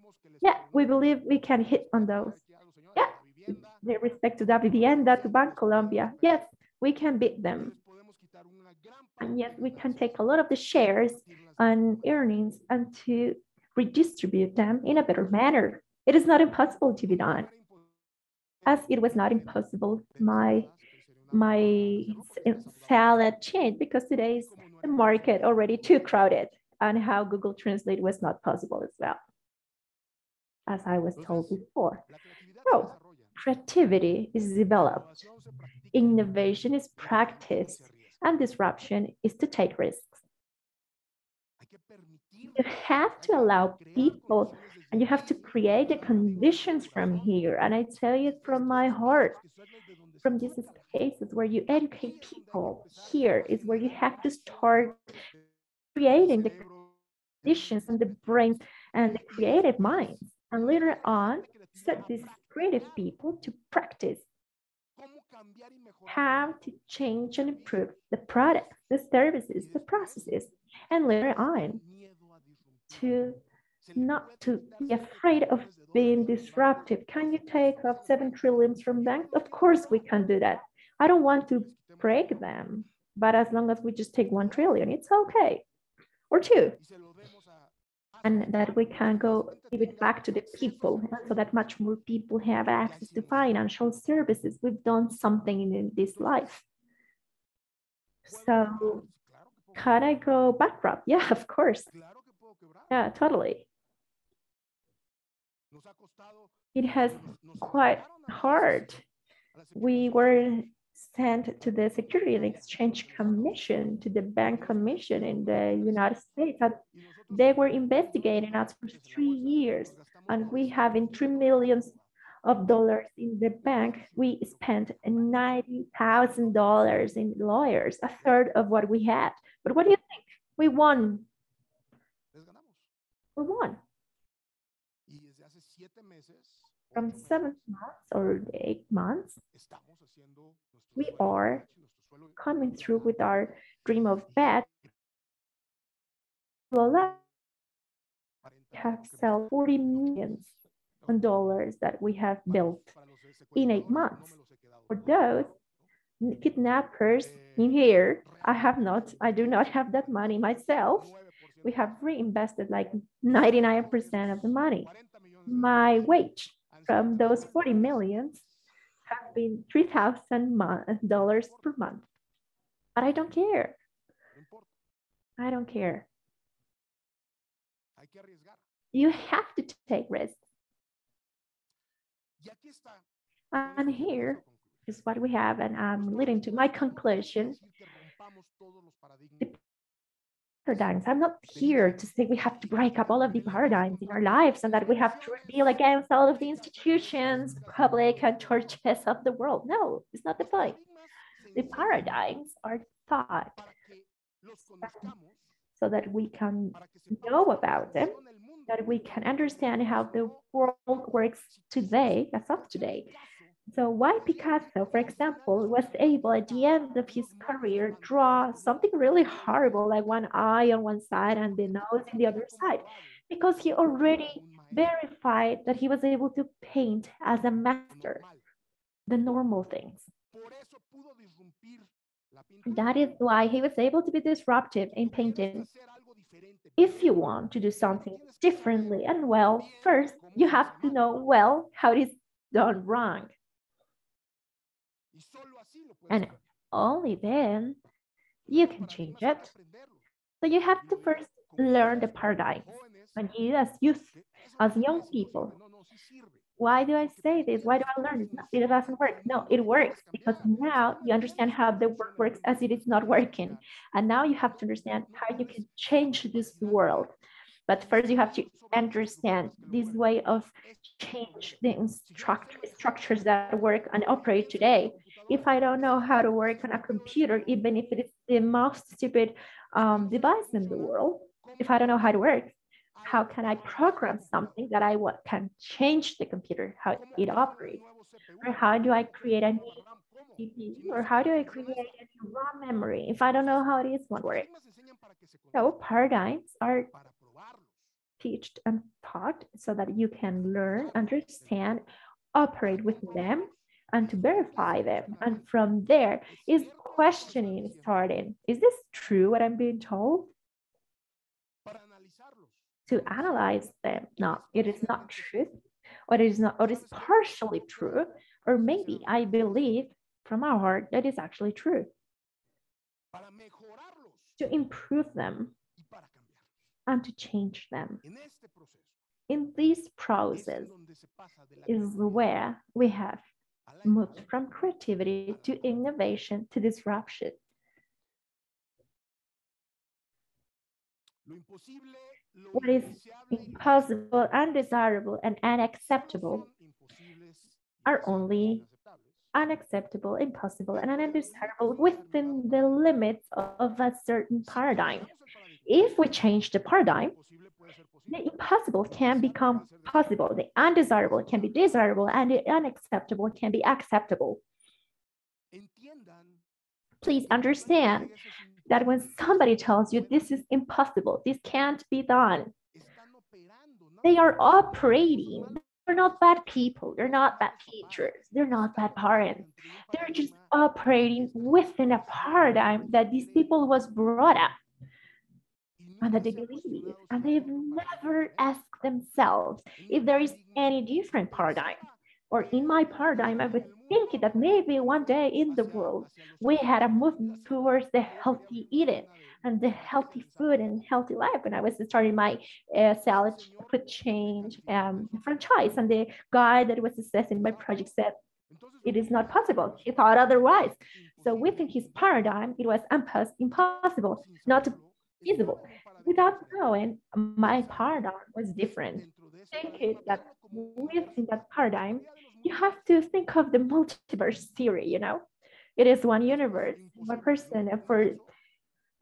Yeah, we believe we can hit on those. Yeah, with respect to Davivienda, to Bank Colombia. Yes, we can beat them. And yet we can take a lot of the shares and earnings and to redistribute them in a better manner. It is not impossible to be done. As it was not impossible, my salad changed because today's the market already too crowded, and how Google Translate was not possible as well, as I was told before. So creativity is developed, innovation is practiced, and disruption is to take risks. You have to allow people, and you have to create the conditions from here. And I tell you from my heart, from these spaces where you educate people, here is where you have to start creating the conditions and the brains and the creative minds. And later on, set these creative people to practice how to change and improve the products, the services, the processes, and later on to not to be afraid of being disruptive. Can you take off 7 trillions from banks? Of course we can do that. I don't want to break them, but as long as we just take 1 trillion, it's okay, or 2. And that we can go give it back to the people so that much more people have access to financial services. We've done something in this life. So can I go bankrupt? Yeah, of course. Yeah, totally. It has quite hard. We were sent to the Security and Exchange Commission, to the Bank Commission in the United States. And they were investigating us for 3 years. And we have in $3 million in the bank. We spent $90,000 in lawyers, a third of what we had. But what do you think? We won. We won. From 7 months or 8 months, we are coming through with our dream of pet, Uulala have sold $40 million that we have built in 8 months. For those kidnappers in here, I do not have that money myself. We have reinvested like 99% of the money. My wage from those 40 millions have been $3,000 per month. But I don't care. I don't care. You have to take risks. And here is what we have, and I'm leading to my conclusion. The paradigms. I'm not here to say we have to break up all of the paradigms in our lives and that we have to rebel against all of the institutions, public and churches of the world. No, it's not the point. The paradigms are thought so that we can know about them, that we can understand how the world works today, as of today. So why Picasso, for example, was able at the end of his career draw something really horrible, like one eye on one side and the nose on the other side? Because he already verified that he was able to paint as a master the normal things. That is why he was able to be disruptive in painting. If you want to do something differently and well, first you have to know well how it is done wrong. And only then you can change it. So you have to first learn the paradigms. When you as youth, as young people, why do I say this? Why do I learn this? It doesn't work. No, it works because now you understand how the work works as it is not working. And now you have to understand how you can change this world. But first you have to understand this way of change the structures that work and operate today. If I don't know how to work on a computer, even if it is the most stupid device in the world, if I don't know how to work, how can I program something that I can change the computer, how it operates? Or how do I create a new CPU? Or how do I create a new raw memory if I don't know how it is one work? So paradigms are taught and taught so that you can learn, understand, operate with them, and to verify them. And from there is questioning starting. Is this true what I'm being told? To analyze them. No, it is not true, or it is not, or it is partially true, or maybe I believe from our heart that is actually true. To improve them and to change them. In this process is where we have moved from creativity to innovation to disruption. What is impossible, undesirable, and unacceptable are only unacceptable, impossible, and undesirable within the limits of a certain paradigm. If we change the paradigm, the impossible can become possible, the undesirable can be desirable, and the unacceptable can be acceptable. Please understand that when somebody tells you this is impossible, this can't be done, they are operating. They're not bad people. They're not bad teachers. They're not bad parents. They're just operating within a paradigm that these people was brought up and that they believe. And they've never asked themselves if there is any different paradigm. Or in my paradigm, I was thinking that maybe one day in the world, we had a movement towards the healthy eating and the healthy food and healthy life. When I was starting my salad food change franchise, and the guy that was assessing my project said, it is not possible. He thought otherwise. So within his paradigm, it was impossible, not feasible. Without knowing, my paradigm was different. Thinking that within that paradigm, you have to think of the multiverse theory, you know? It is one universe, one person, and for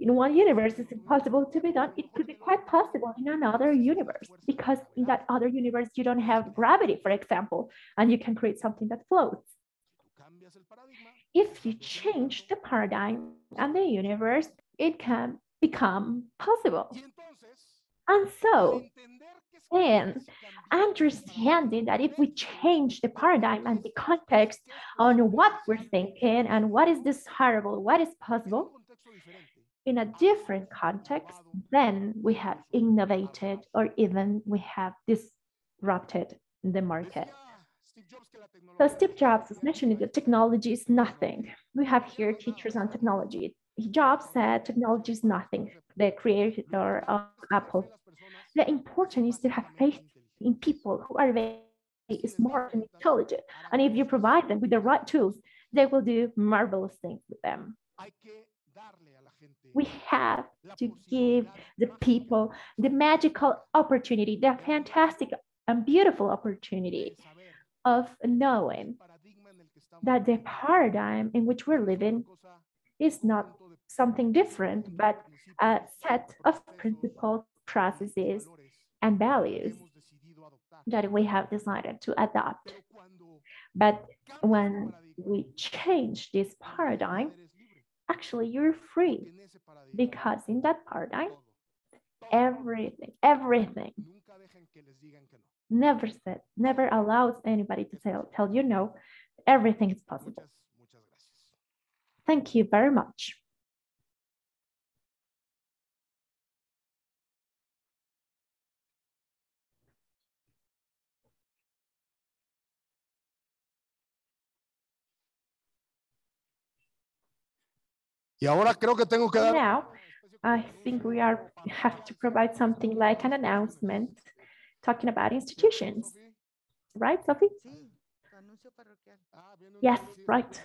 in one universe it's impossible to be done. It could be quite possible in another universe, because in that other universe you don't have gravity, for example, and you can create something that floats. If you change the paradigm and the universe, it can become possible. And so, and understanding that if we change the paradigm and the context on what we're thinking and what is desirable, what is possible, in a different context, then we have innovated or even we have disrupted the market. So Steve Jobs was mentioning that technology is nothing. We have here teachers on technology. Jobs said technology is nothing, the creator of Apple. The important is to have faith in people who are very smart and intelligent. And if you provide them with the right tools, they will do marvelous things with them. We have to give the people the magical opportunity, the fantastic and beautiful opportunity of knowing that the paradigm in which we're living is not something different, but a set of principles, processes, and values that we have decided to adopt. But when we change this paradigm, actually you're free, because in that paradigm, everything never allows anybody to tell you no. Everything is possible. Thank you very much. Now, I think we have to provide something like an announcement talking about institutions. Right, Sophie? Yes, right.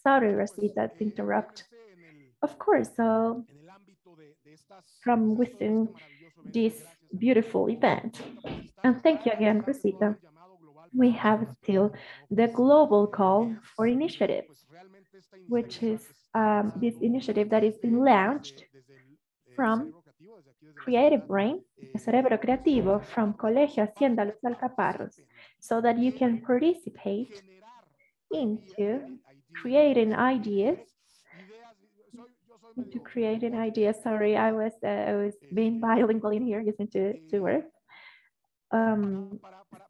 Sorry, Rosita, to interrupt. Of course, so from within this beautiful event, and thank you again, Rosita, we have still the global call for initiatives, which is this initiative that is being launched from Creative Brain, Cerebro Creativo, from Colegio Hacienda Los Alcaparros, so that you can participate into creating ideas. Sorry, I was being bilingual in here, using two words.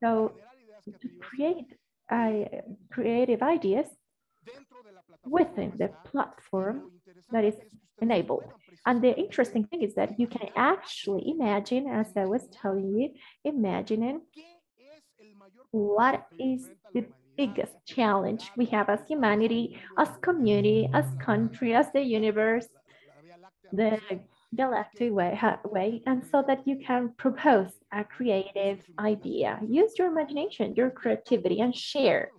So to create creative ideas within the platform that is enabled. And the interesting thing is that you can actually imagine, as I was telling you, imagining what is the biggest challenge we have as humanity, as community, as country, as the universe, the galactic way, and so that you can propose a creative idea. Use your imagination, your creativity, and share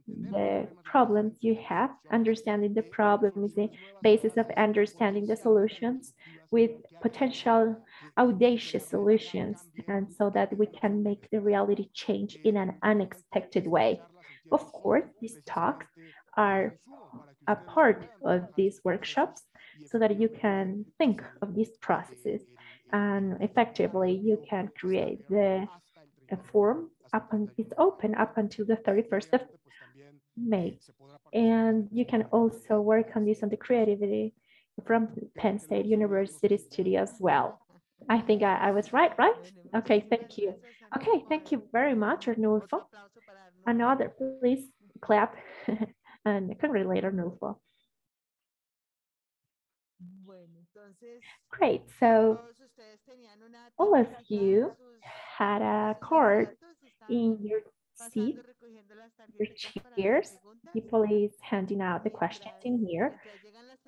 the problems you have. Understanding the problem is the basis of understanding the solutions, with potential audacious solutions, and so that we can make the reality change in an unexpected way. Of course, these talks are a part of these workshops, so that you can think of these processes, and effectively you can create the form it's open up until the 31st of May. And you can also work on this on the creativity from Penn State University studio as well. I think I was right? Okay, thank you. Okay, thank you very much, Arnulfo. Another, please clap and congratulate Arnulfo. Great, so all of you had a card in your seat, your chairs. People is handing out the questions in here.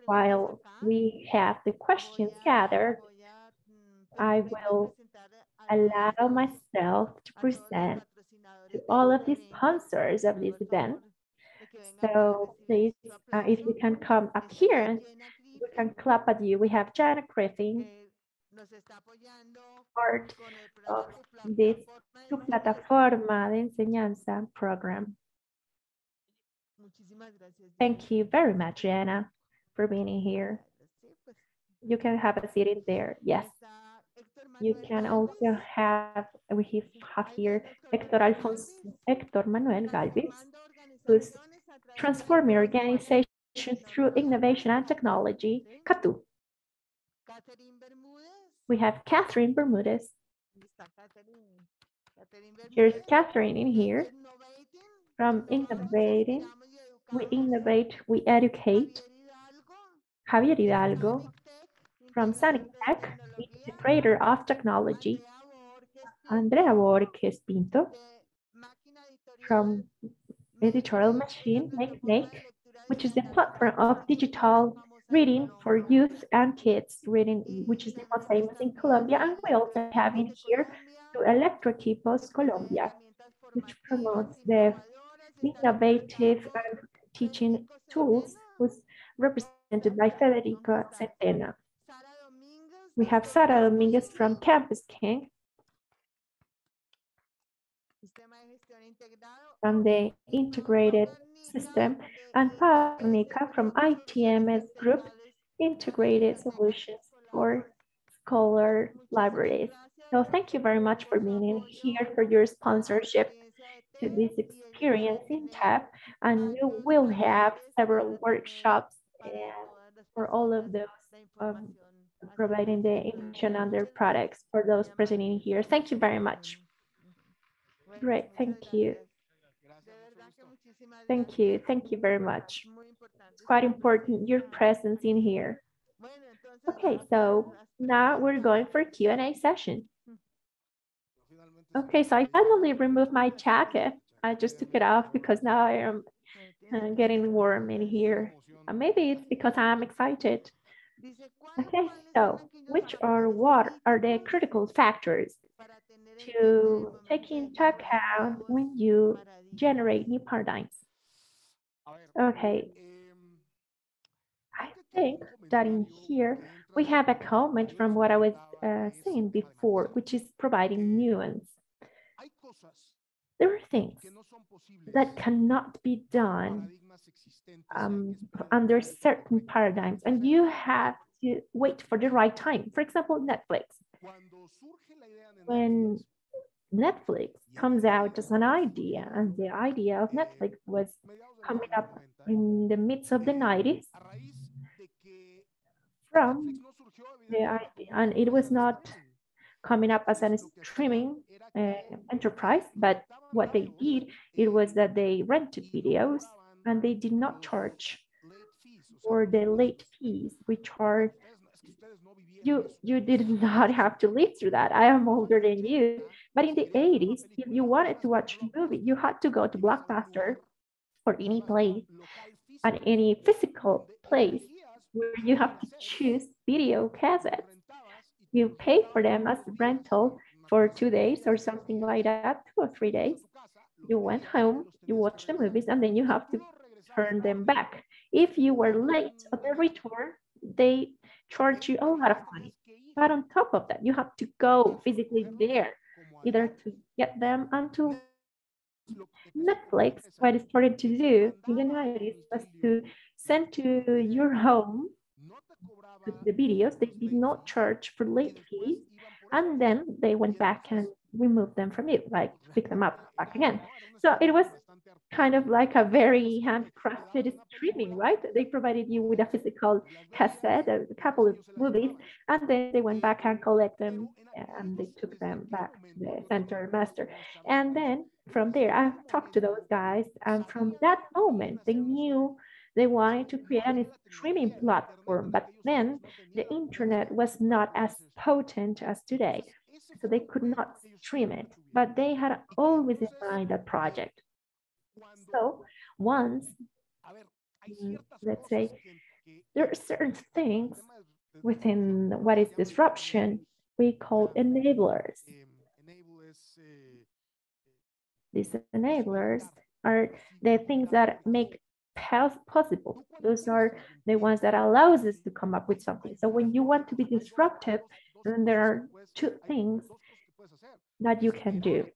While we have the questions gathered, I will allow myself to present to all of the sponsors of this event. So please, if you can come up here, we can clap at you. We have Janet Griffin, part of this Tu Plataforma de Enseñanza program. Thank you very much, Anna, for being here. You can have a seat in there. Yes. You can also have, we have here Hector Manuel Galvis. who's transforming organizations through innovation and technology, CATU. We have Catherine Bermudez. Here's Catherine in here. From Innovating, we innovate, we educate. Javier Hidalgo from Sonic Tech, integrator of technology. Andrea Borges Pinto from Editorial Machine, Make, which is the platform of digital reading for youth and kids reading, which is the most famous in Colombia. And we also have in here to Electroequipos Colombia, which promotes the innovative and teaching tools, who's represented by Federico Centena. We have Sara Dominguez from Campus King, from the integrated system, and Parnica from ITMS Group, integrated solutions for scholar libraries. So thank you very much for being in here, for your sponsorship to this experience in TAP, and you will have several workshops for all of those providing the information on their products for those present in here. Thank you very much. Great, thank you. Thank you. Thank you very much. It's quite important, your presence in here. Okay, so now we're going for a Q&A session. Okay, so I finally removed my jacket. I just took it off because now I am getting warm in here. Maybe it's because I'm excited. Okay, so which or what are the critical factors to take into account when you generate new paradigms? Okay, I think that in here we have a comment from what I was saying before, which is providing nuance. There are things that cannot be done under certain paradigms, and you have to wait for the right time. For example, Netflix. When Netflix comes out as an idea, and the idea of Netflix was coming up in the midst of the 90s, from the idea, and it was not coming up as a streaming enterprise, but what they did, it was that they rented videos and they did not charge for the late fees, which are, you did not have to live through that. I am older than you, but in the 80s, if you wanted to watch a movie, you had to go to Blockbuster or any place, at any physical place where you have to choose video cassettes. You pay for them as rental for 2 days or something like that, 2 or 3 days. You went home, you watched the movies, and then you have to turn them back. If you were late on the return, they charge you a lot of money. But on top of that, you have to go physically there, either to get them until Netflix, what it started to do in the 90s was to send to your home the videos. They did not charge for late fees, and then they went back and removed them from you, like pick them up back again. So it was kind of like a very handcrafted streaming, right? They provided you with a physical cassette, a couple of movies, and then they went back and collect them, and they took them back to the center master. And then from there, I talked to those guys, and from that moment, they knew they wanted to create a streaming platform, but then the internet was not as potent as today, so they could not stream it, but they had always in mind that project. So once, let's say, there are certain things within what is disruption we call enablers. These enablers are the things that make possible. Those are the ones that allows us to come up with something. So when you want to be disruptive, then there are 2 things that you can do.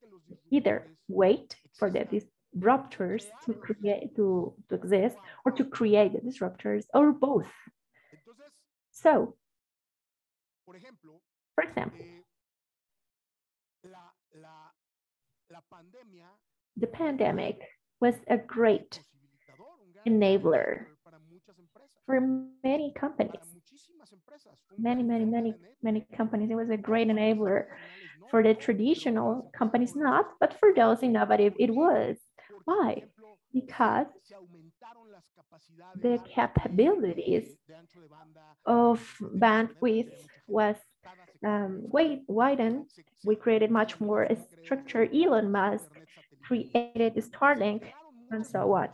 Either wait for the disruptors to create to exist, or to create the disruptors, or both. So, for example, the pandemic was a great enabler for many companies. Many companies. It was a great enabler for the traditional companies, not, but for those innovative, it was. Why? Because the capabilities of bandwidth was widened. We created much more structure. Elon Musk created Starlink and so on.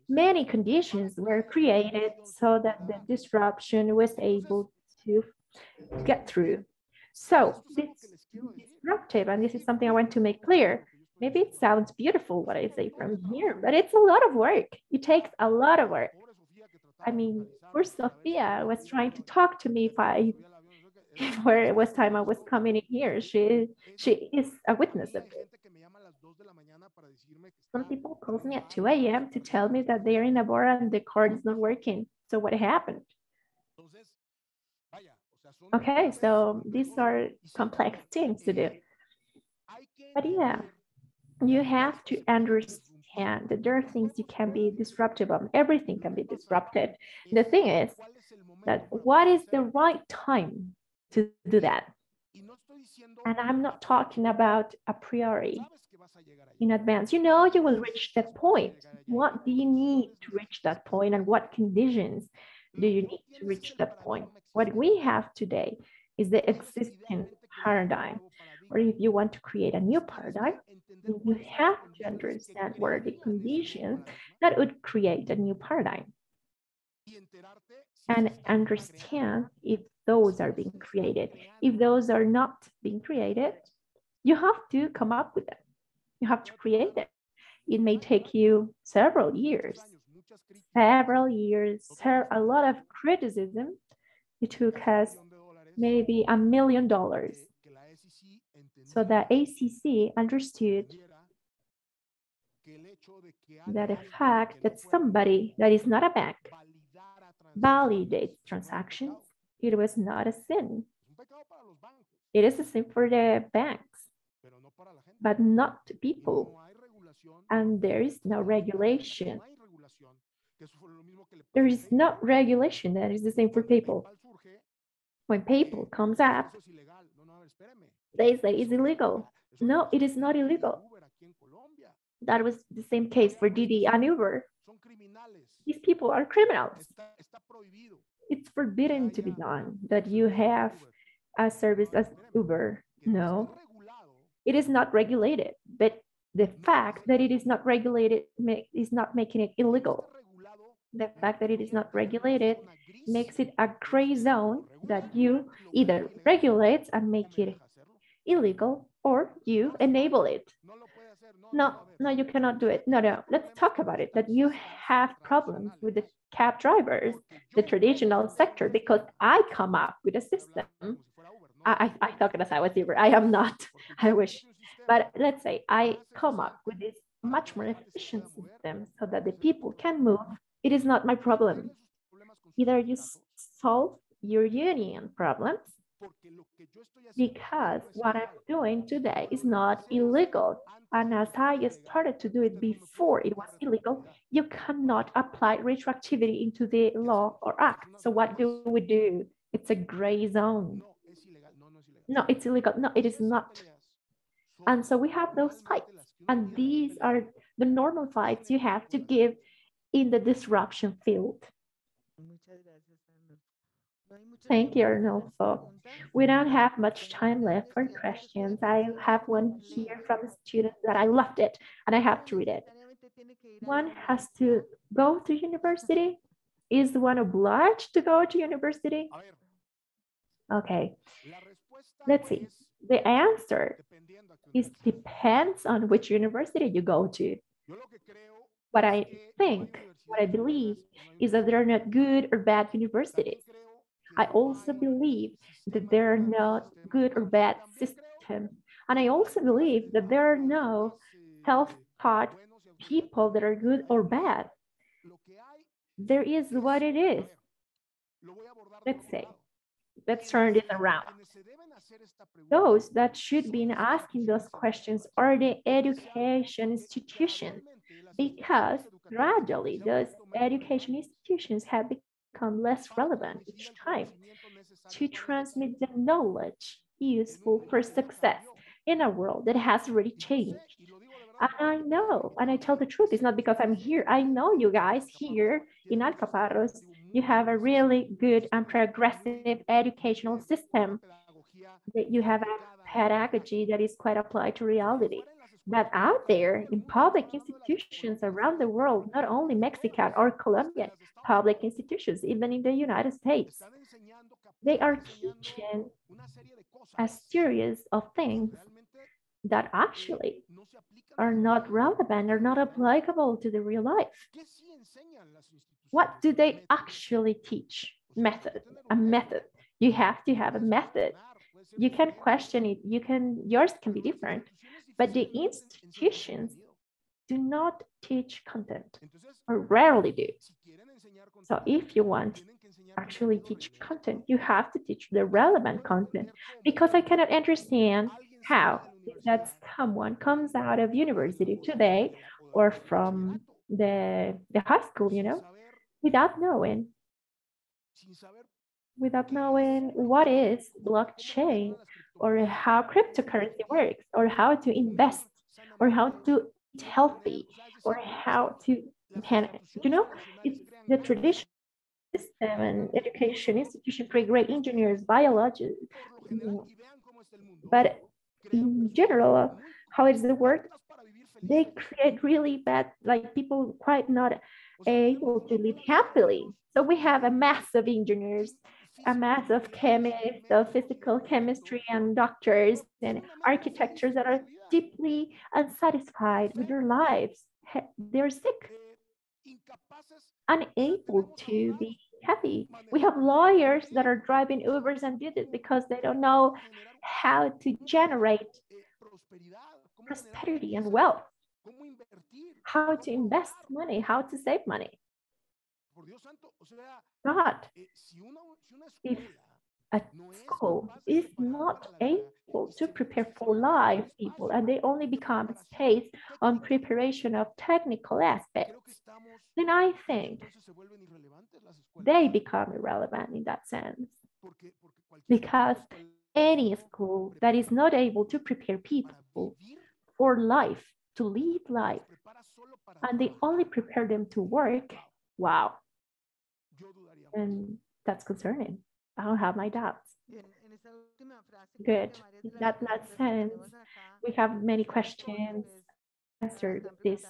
Many conditions were created so that the disruption was able to get through. So this disruptive, and this is something I want to make clear, maybe it sounds beautiful what I say from here, but it's a lot of work. It takes a lot of work. I mean, poor Sophia was trying to talk to me where it was time I was coming in here. She is a witness of it. Some people call me at 2 a.m. to tell me that they are in a bar and the card is not working. So what happened? Okay, so these are complex things to do. But yeah, you have to understand that there are things you can be disruptive of. Everything can be disrupted. The thing is that what is the right time to do that? And I'm not talking about a priori in advance. You know you will reach that point. What do you need to reach that point, and what conditions do you need to reach that point? What we have today is the existing paradigm. Or if you want to create a new paradigm, you have to understand what are the conditions that would create a new paradigm. And understand if those are being created. If those are not being created, you have to come up with them. You have to create them. It may take you several years, a lot of criticism. It took us maybe $1 million. So the ACC understood that the fact that somebody that is not a bank validates transactions, it was not a sin. It is a sin for the banks, but not to people. And there is no regulation. There is no regulation that is the same for PayPal. When PayPal comes up, they say it's illegal. No, it is not illegal. That was the same case for Didi and Uber. These people are criminals. It's forbidden to be done that you have a service as Uber. No, it is not regulated, but the fact that it is not regulated is not making it illegal. The fact that it is not regulated makes it a gray zone that you either regulate and make it illegal or you enable it. No, you cannot do it. No, let's talk about it, that you have problems with the cab drivers, the traditional sector, because I come up with a system. I thought as I was Uber. I am not. I wish. But let's say I come up with this much more efficient system so that the people can move. It is not my problem. Either you solve your union problems, because what I'm doing today is not illegal. And as I started to do it before it was illegal, you cannot apply retroactivity into the law or act. So what do? It's a gray zone. No, it's illegal. No, it is not. And so we have those fights. And these are the normal fights you have to give in the disruption field. Thank you, Arnulfo. We don't have much time left for questions. I have one here from a student that I loved it, and I have to read it. One has to go to university? Is one obliged to go to university? Okay, let's see. The answer is depends on which university you go to. What I believe is that there are not good or bad universities. I also believe that there are not good or bad systems. And I also believe that there are no self-taught people that are good or bad. There is what it is. Let's turn this around. Those that should be asking those questions are the education institutions, because gradually those education institutions have become less relevant each time to transmit the knowledge useful for success in a world that has already changed. And I know, and I tell the truth, it's not because I'm here. I know you guys here in Alcaparros, you have a really good and progressive educational system, that you have a pedagogy that is quite applied to reality. But out there in public institutions around the world, not only Mexican or Colombian public institutions, even in the United States, they are teaching a series of things that actually are not relevant, are not applicable to the real life. What do they actually teach? Method, a method. You have to have a method. You can question it, yours can be different, but the institutions do not teach content, or rarely do. So if you want to actually teach content, you have to teach the relevant content, because I cannot understand how that someone comes out of university today or from the high school, without knowing what is blockchain, or how cryptocurrency works, or how to invest, or how to eat healthy, or how to manage. It's the traditional system and education institution create great engineers, biologists, but in general, how is the work? They create really bad, like people quite not able to live happily. So we have a mass of engineers, a mass of chemists, of physical chemistry, and doctors and architectures that are deeply unsatisfied with their lives. They're sick, unable to be happy. We have lawyers that are driving Ubers and did it because they don't know how to generate prosperity and wealth, how to invest money, how to save money. God, if a school is not able to prepare for life people, and they only become a space on preparation of technical aspects, then I think they become irrelevant in that sense. Because any school that is not able to prepare people for life, to live life, and they only prepare them to work, wow. And that's concerning. I don't have my doubts. Good. In that last sense, we have many questions answered this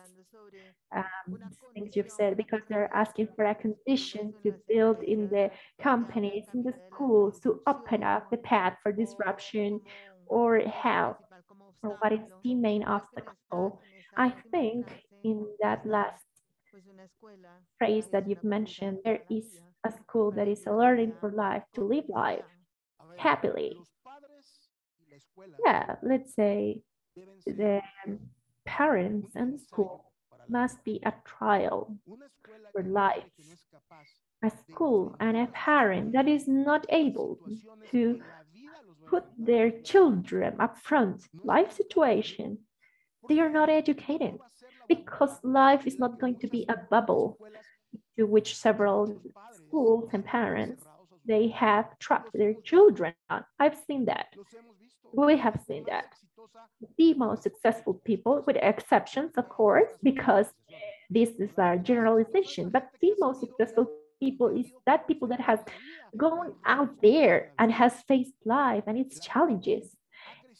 things you've said, because they're asking for a condition to build in the companies, in the schools, to open up the path for disruption, or how, or what is the main obstacle. I think in that last phrase that you've mentioned, there is a school that is a learning for life, to live life happily. Yeah, let's say the parents and school must be a trial for life. A school and a parent that is not able to put their children up front, life situation, they are not educated, because life is not going to be a bubble to which several schools and parents, they have trapped their children on. I've seen that. We have seen that. The most successful people, with exceptions, of course, because this is a generalization, but the most successful people is that people that has gone out there and has faced life and its challenges.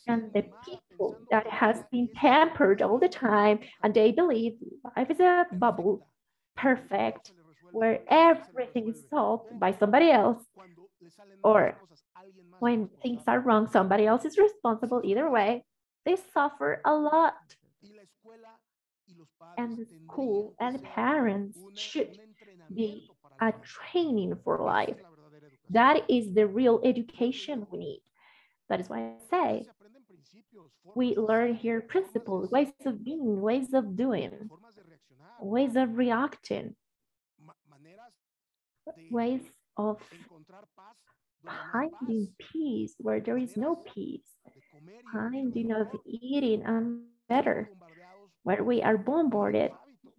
And the people that has been pampered all the time, and they believe life is a bubble, perfect, where everything is solved by somebody else, or when things are wrong, somebody else is responsible. Either way, they suffer a lot. And the school and parents should be a training for life. That is the real education we need. That is why I say we learn here principles, ways of being, ways of doing, ways of reacting, ways of finding peace where there is no peace, finding of eating and better, where we are bombarded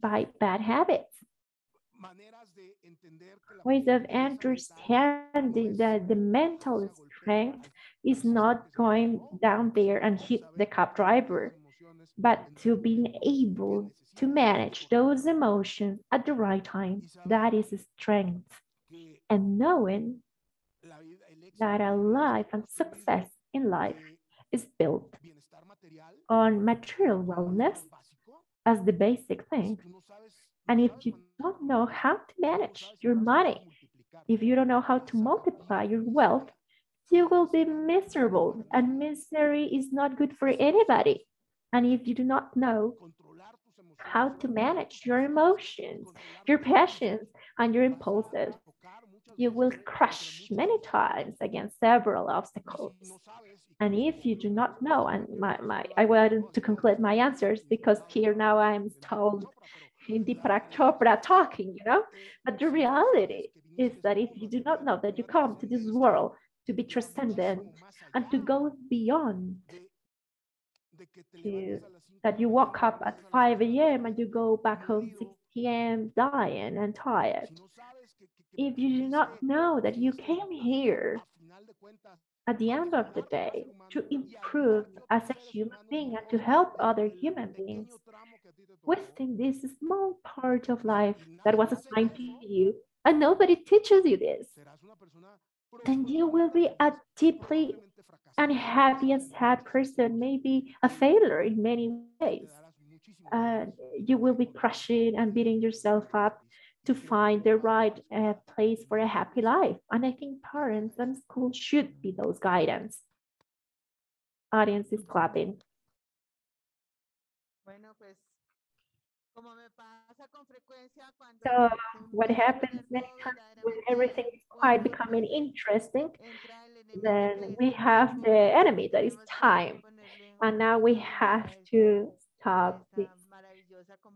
by bad habits. Ways of understanding that the mental strength is not going down there and hit the cab driver, but to being able to manage those emotions at the right time. That is strength. And knowing that a life and success in life is built on material wellness as the basic thing. And if you don't know how to manage your money, if you don't know how to multiply your wealth, you will be miserable, and misery is not good for anybody. And if you do not know how to manage your emotions, your passions, and your impulses, you will crash many times against several obstacles. And if you do not know, and I wanted to conclude my answers because here now I'm told in Deepak Chopra talking, but the reality is that if you do not know that you come to this world to be transcendent and to go beyond, that you woke up at 5 a.m. and you go back home 6 p.m. dying and tired. If you do not know that you came here at the end of the day to improve as a human being and to help other human beings within this small part of life that was assigned to you, and nobody teaches you this, then you will be a deeply unhappy and sad person, maybe a failure in many ways. You will be crushing and beating yourself up to find the right place for a happy life. And I think parents and schools should be those guidance. Audience is clapping. So what happens many times when everything is quite becoming interesting, then we have the enemy that is time. And now we have to stop this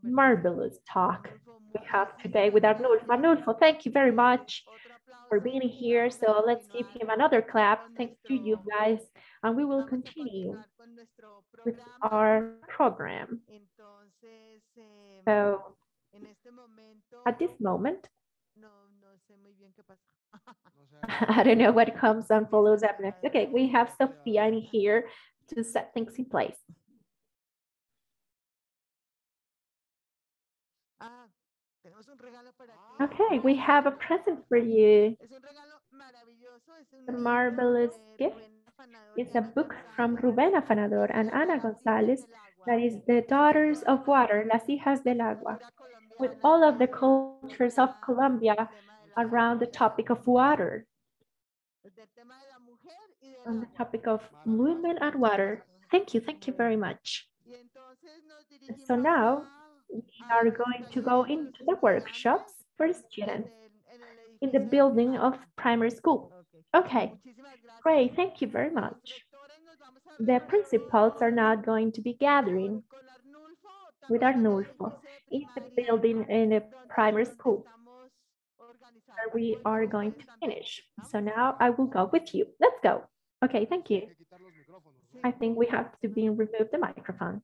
marvelous talk we have today with Arnulfo. Arnulfo, thank you very much for being here. So let's give him another clap. Thanks to you guys. And we will continue with our program. So at this moment, I don't know what comes and follows up next. Okay, we have Sophia in here to set things in place. Okay, we have a present for you. A marvelous gift. It's a book from Rubén Afanador and Ana González that is The Daughters of Water, Las Hijas del Agua, with all of the cultures of Colombia around the topic of water, on the topic of women and water. Thank you very much. So now we are going to go into the workshops for students in the building of primary school. Okay, great, thank you very much. The principals are now going to be gathering with Arnulfo in the building in the primary school where we are going to finish. So now I will go with you. Let's go. Okay, thank you. I think we have to remove the microphone.